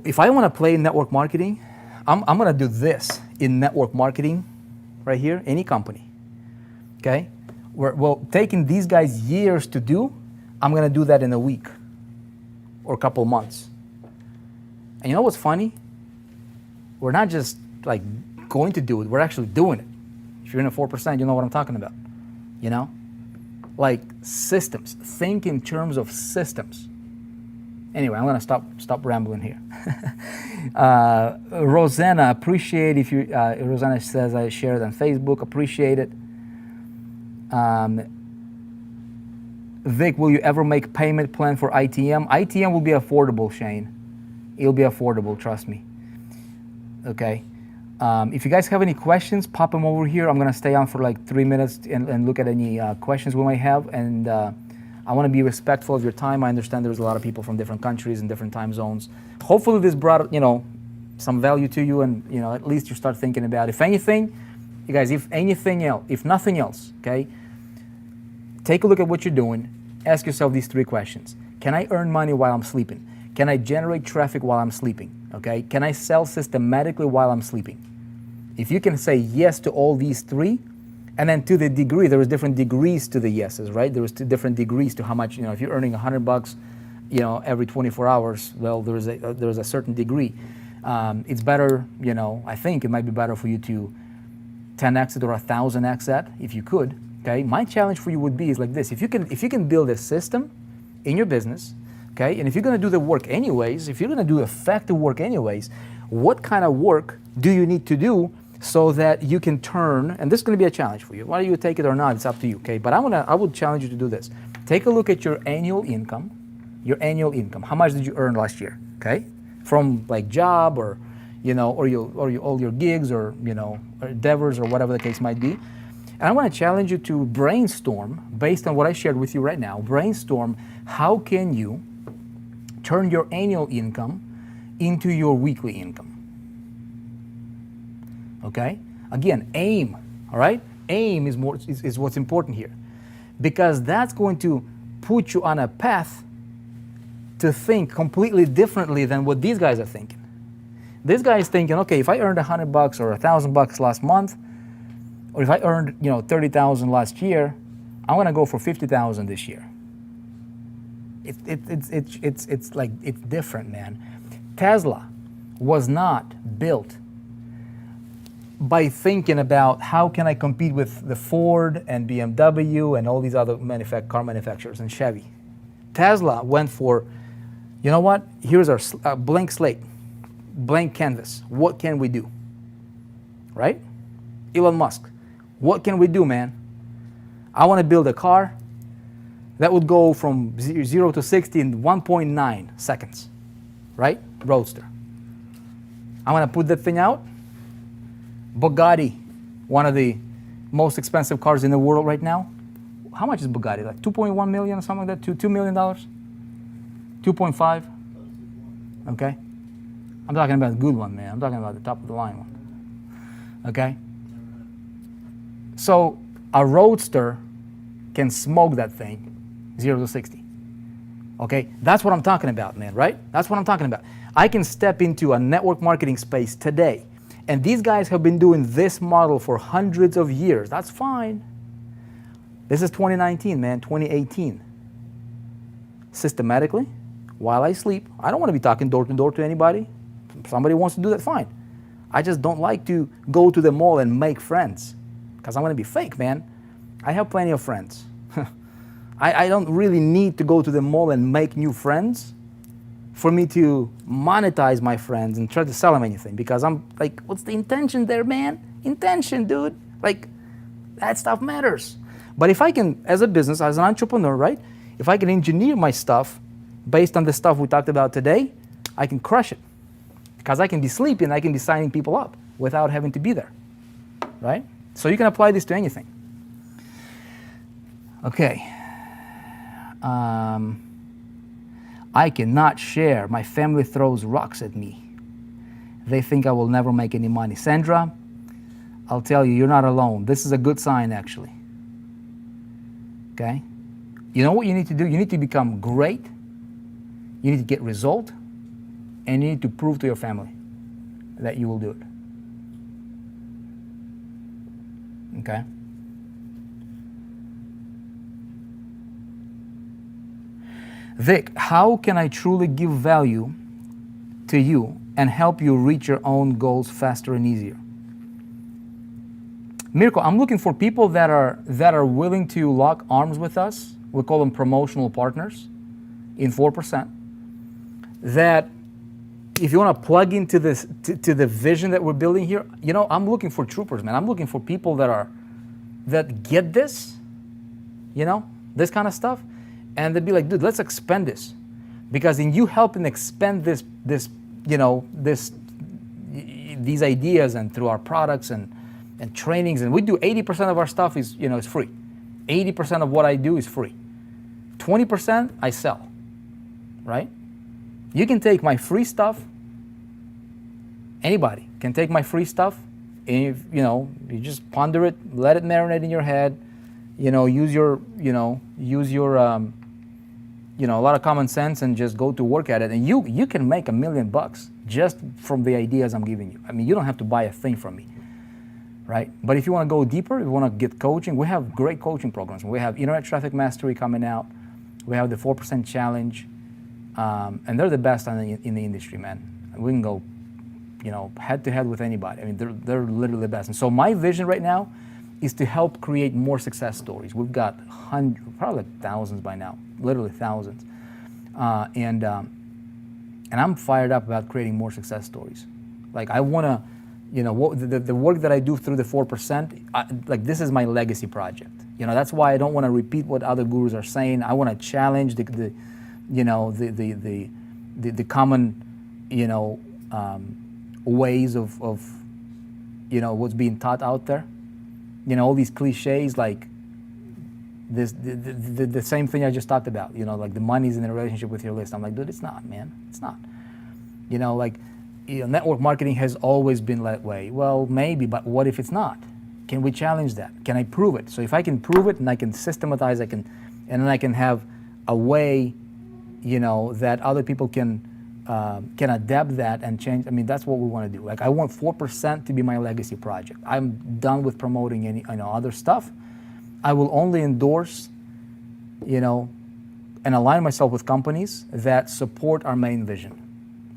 If I want to play in network marketing, I'm going to do this in network marketing right here, any company. Okay? Well, taking these guys years to do, I'm going to do that in a week or a couple months. And you know what's funny? We're not just going to do it, we're actually doing it. If you're in a 4%, you know what I'm talking about. Systems. Think in terms of systems. Anyway, I'm gonna stop rambling here. Rosanna, appreciate if you, Rosanna says I shared on Facebook, appreciate it. Vic, will you ever make payment plan for ITM? ITM will be affordable, Shane. It'll be affordable, trust me. Okay. If you guys have any questions, pop them over here. I'm going to stay on for 3 minutes and look at any questions we might have. And I want to be respectful of your time. I understand there's a lot of people from different countries and different time zones. Hopefully this brought, some value to you, and, at least you start thinking about it. If anything, you guys, if nothing else, okay, take a look at what you're doing. Ask yourself these 3 questions. Can I earn money while I'm sleeping? Can I generate traffic while I'm sleeping? Okay, can I sell systematically while I'm sleeping? If you can say yes to all these 3, and then to the degree, there is different degrees to the yeses, right? There is 2 different degrees to how much, if you're earning $100, every 24 hours, well, there's a certain degree. It's better, I think it might be better for you to 10x it or 1000x that, if you could. Okay, my challenge for you would be like this: if you can build a system in your business. Okay, and if you're going to do the work anyways, if you're going to do effective work anyways, what kind of work do you need to do so that you can turn, and this is going to be a challenge for you. Whether you take it or not, it's up to you, okay? But I would challenge you to do this. Take a look at your annual income. How much did you earn last year, okay? From job or, all your gigs or, endeavors or whatever the case might be. And I want to challenge you to brainstorm, based on what I shared with you right now, brainstorm how can you turn your annual income into your weekly income. Okay? Again, aim, all right? Aim is what's important here, because that's going to put you on a path to think completely differently than what these guys are thinking. This guy is thinking, okay, if I earned $100 or $1,000 last month, or if I earned, $30,000 last year, I'm gonna go for $50,000 this year. It's different, man. Tesla was not built by thinking about how can I compete with the Ford and BMW and all these other car manufacturers and Chevy. Tesla went for, you know what? Here's our blank slate, blank canvas. What can we do? Right? Elon Musk. What can we do, man? I want to build a car that would go from 0 to 60 in 1.9 seconds, right? Roadster. I'm going to put that thing out. Bugatti, one of the most expensive cars in the world right now. How much is Bugatti? Like 2.1 million or something like that? $2 million? 2.5? Okay. I'm talking about the good one, man. I'm talking about the top of the line one. Okay. So a Roadster can smoke that thing 0 to 60. Okay. That's what I'm talking about, man, right? That's what I'm talking about. I can step into a network marketing space today, and these guys have been doing this model for hundreds of years. That's fine. This is 2019, man, 2018. Systematically, while I sleep, I don't want to be talking door to door to anybody. If somebody wants to do that, fine. I just don't like to go to the mall and make friends because I'm going to be fake, man. I have plenty of friends. I don't really need to go to the mall and make new friends for me to monetize my friends and try to sell them anything, because I'm like, what's the intention there, man? Intention, dude. Like, that stuff matters. But if I can, as a business, as an entrepreneur, right, if I can engineer my stuff based on the stuff we talked about today, I can crush it. Because I can be sleeping, I can be signing people up without having to be there, right? So you can apply this to anything. Okay. I cannot share. My family throws rocks at me. They think I will never make any money. Sandra, I'll tell you, you're not alone. This is a good sign, actually. Okay? You know what you need to do? You need to become great. You need to get result. And you need to prove to your family that you will do it. Okay? Vic, how can I truly give value to you and help you reach your own goals faster and easier? Mirko, I'm looking for people that are willing to lock arms with us. We call them promotional partners in 4%. That if you want to plug into this to the vision that we're building here, you know, I'm looking for troopers, man. I'm looking for people that get this, you know, this kind of stuff. And they'd be like, dude, let's expand this, because in you helping expand these ideas and through our products and trainings, and we do 80% of our stuff is free. 80% of what I do is free. 20% I sell, right? You can take my free stuff. Anybody can take my free stuff, and you just ponder it, let it marinate in your head. Use your a lot of common sense and just go to work at it, and you can make $1 million just from the ideas I'm giving you. I mean, you don't have to buy a thing from me, right? But if you want to go deeper, if you want to get coaching, we have great coaching programs. We have Internet Traffic Mastery coming out. We have the 4% Challenge, and they're the best in the industry, man. We can go, head to head with anybody. I mean, they're literally the best. And so my vision right now is to help create more success stories. We've got hundreds, probably thousands by now, literally thousands. And I'm fired up about creating more success stories. Like, I want to, the work that I do through the 4%, like, this is my legacy project. That's why I don't want to repeat what other gurus are saying. I want to challenge the common, ways of what's being taught out there. All these cliches, like this, the same thing I just talked about, like the money's in a relationship with your list. I'm like, dude, it's not, man. It's not. Network marketing has always been that way. Well, maybe, but what if it's not? Can we challenge that? Can I prove it? So if I can prove it and I can systematize, and then I can have a way, that other people can adapt that and change. I mean, that's what we want to do. Like, I want 4% to be my legacy project. I'm done with promoting any other stuff. I will only endorse, and align myself with companies that support our main vision.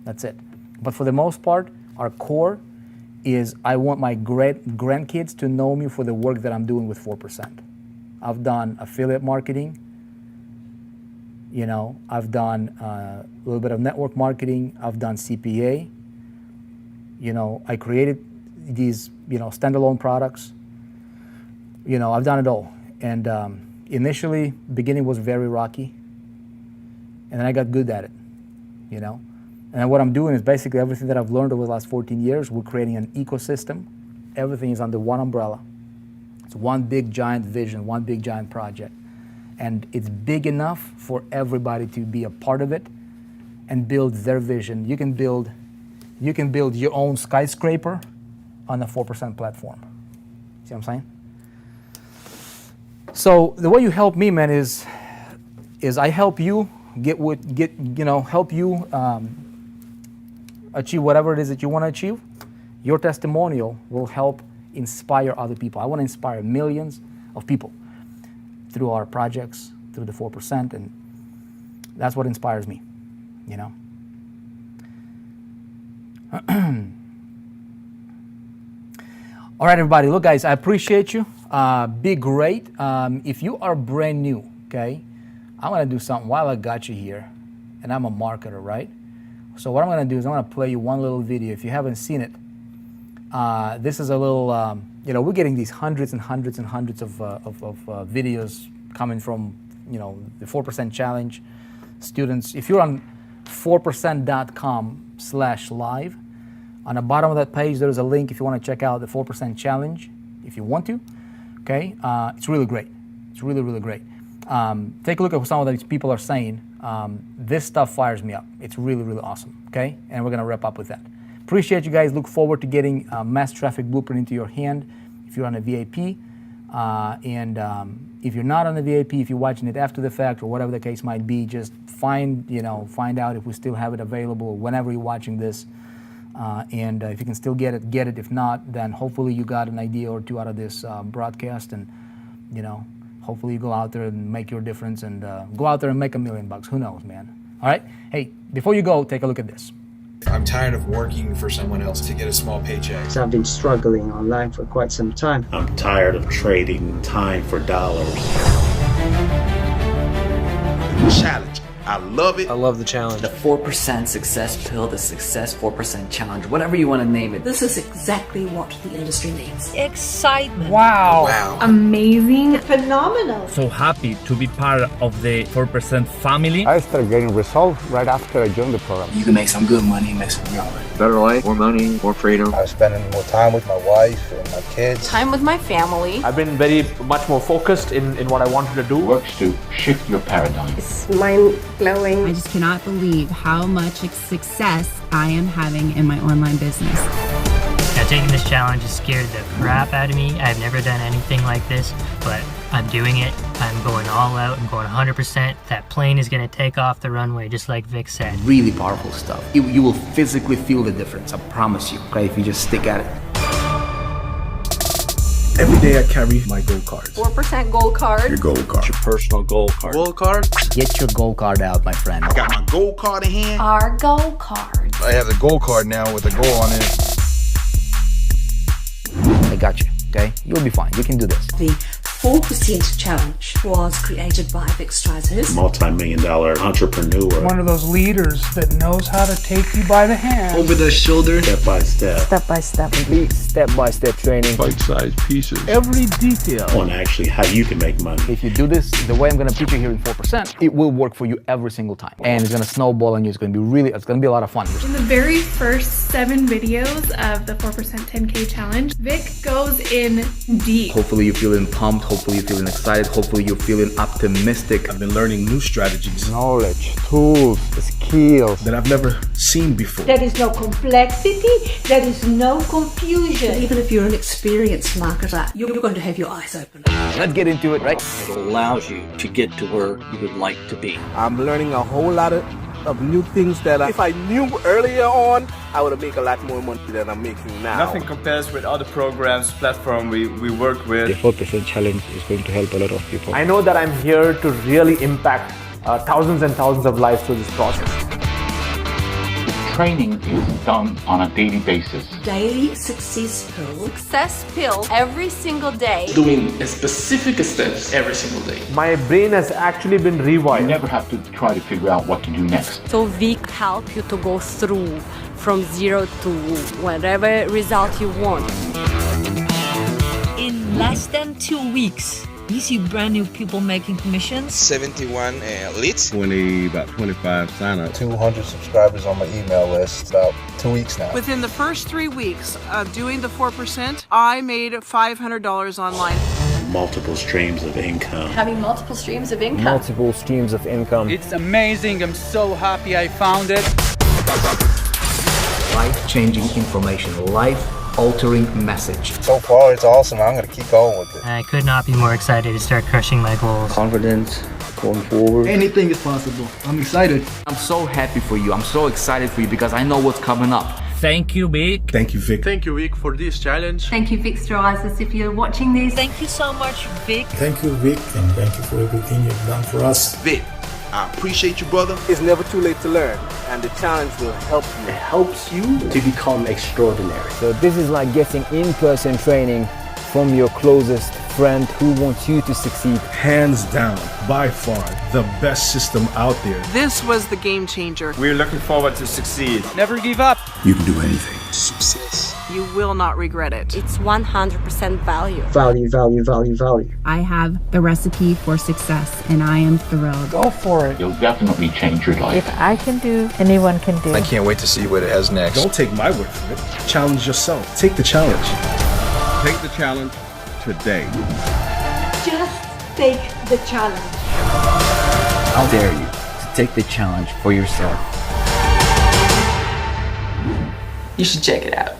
That's it. But for the most part, our core is I want my grandkids to know me for the work that I'm doing with 4%. I've done affiliate marketing. I've done a little bit of network marketing. I've done CPA. I created these, standalone products. I've done it all. And initially, beginning was very rocky. And then I got good at it, And what I'm doing is basically everything that I've learned over the last 14 years, we're creating an ecosystem Everything is under one umbrella. It's one big giant vision, one big giant project. And it's big enough for everybody to be a part of it and build their vision. You can build your own skyscraper on the 4% platform. See what I'm saying? So the way you help me, man, is I help you help you achieve whatever it is that you want to achieve. Your testimonial will help inspire other people. I want to inspire millions of people through our projects, through the 4%, and that's what inspires me, you know. All right, everybody. Look, guys, I appreciate you. Be great. If you are brand new, okay, I'm going to do something while I got you here, and I'm a marketer, right? So what I'm going to do is I'm going to play you one little video. If you haven't seen it, this is a little, we're getting these hundreds and hundreds and hundreds of videos coming from, the 4% challenge students. If you're on 4%.com/live, on the bottom of that page, there's a link if you want to check out the 4% challenge, if you want to, okay? It's really great. It's really, really great. Take a look at what some of these people are saying. This stuff fires me up. It's really, really awesome, okay? And we're going to wrap up with that. Appreciate you guys. Look forward to getting Mass Traffic Blueprint into your hand if you're on a VIP. And if you're not on the VIP, if you're watching it after the fact or whatever the case might be, just find out if we still have it available whenever you're watching this. And if you can still get it, get it. If not, then hopefully you got an idea or two out of this broadcast, and hopefully you go out there and make your difference and go out there and make $1 million. Who knows, man? All right. Hey, before you go, take a look at this. I'm tired of working for someone else to get a small paycheck. So I've been struggling online for quite some time. I'm tired of trading time for dollars. Challenge. I love it. I love the challenge. The 4% success pill, the success 4% challenge, whatever you want to name it. This is exactly what the industry needs. Excitement. Wow. Amazing. Phenomenal. So happy to be part of the 4% family. I started getting results right after I joined the program. You can make some good money, make some real money. Better life, more money, more freedom. I'm spending more time with my wife and my kids. Time with my family. I've been very much more focused in what I wanted to do. Works to shift your paradigm. It's mind blowing. I just cannot believe how much success I am having in my online business. Now, taking this challenge has scared the crap out of me. I've never done anything like this, but I'm doing it. I'm going all out. I'm going 100%. That plane is going to take off the runway, just like Vic said. Really powerful stuff. You will physically feel the difference. I promise you, okay, if you just stick at it. Every day I carry my gold cards. 4% gold card. Your gold card. Your personal gold card. Gold card? Get your gold card out, my friend. I got my gold card in hand. Our gold cards. I have the gold card now with a goal on it. I got you, okay? You'll be fine. You can do this. The 4% challenge was created by Vic Stryzhurst. Multi-million-dollar entrepreneur. One of those leaders that knows how to take you by the hand. Over the shoulder. Step by step. Step by step. Complete step-by-step training. Bite-sized pieces. Every detail. On actually how you can make money. If you do this the way I'm going to teach you here in 4%, it will work for you every single time. And it's going to snowball on you. It's going to be a lot of fun. In the very first 7 videos of the 4% 10K challenge, Vic goes in deep. Hopefully you're feeling pumped. Hopefully you're feeling excited. Hopefully you're feeling optimistic. I've been learning new strategies. Knowledge, tools, skills that I've never seen before. There is no complexity. There is no confusion. Even if you're an experienced marketer, you're going to have your eyes open. Let's get into it, right? It allows you to get to where you would like to be. I'm learning a whole lot of new things that if I knew earlier on, I would have made a lot more money than I'm making now. Nothing compares with other programs, platform we work with. The 4% challenge is going to help a lot of people. I know that I'm here to really impact thousands and thousands of lives through this process. Training is done on a daily basis. Daily success pill. Success pill every single day. Doing specific steps every single day. My brain has actually been rewired. You never have to try to figure out what to do next. So Vic help you to go through from 0 to whatever result you want. In less than 2 weeks, You see brand new people making commissions. 71 leads. About 25 sign-ups. 200 subscribers on my email list. About 2 weeks now. Within the first 3 weeks of doing the 4%, I made $500 online. Multiple streams of income. Having multiple streams of income. Multiple streams of income. It's amazing. I'm so happy I found it. Life-changing information, life-altering message. So far, it's awesome. I'm going to keep going with it. I could not be more excited to start crushing my goals. Confidence going forward. Anything is possible. I'm excited. I'm so happy for you. I'm so excited for you because I know what's coming up. Thank you, Vic. Thank you, Vic. Thank you, Vic, for this challenge. Thank you, Vic Strazis, if you're watching this. Thank you so much, Vic. Thank you, Vic, and thank you for everything you've done for us. Vic, I appreciate you, brother. It's never too late to learn, and the challenge will help you. It helps you to become extraordinary. So this is like getting in-person training from your closest friend who wants you to succeed. Hands down, by far, the best system out there. This was the game changer. We're looking forward to succeed. Never give up. You can do anything. Success. You will not regret it. It's 100% value. Value, value, value, value. I have the recipe for success and I am thrilled. Go for it. You'll definitely change your life. If I can do, anyone can do. I can't wait to see what it has next. Don't take my word for it. Challenge yourself. Take the challenge. Take the challenge today. Just take the challenge. How dare you to take the challenge for yourself. You should check it out.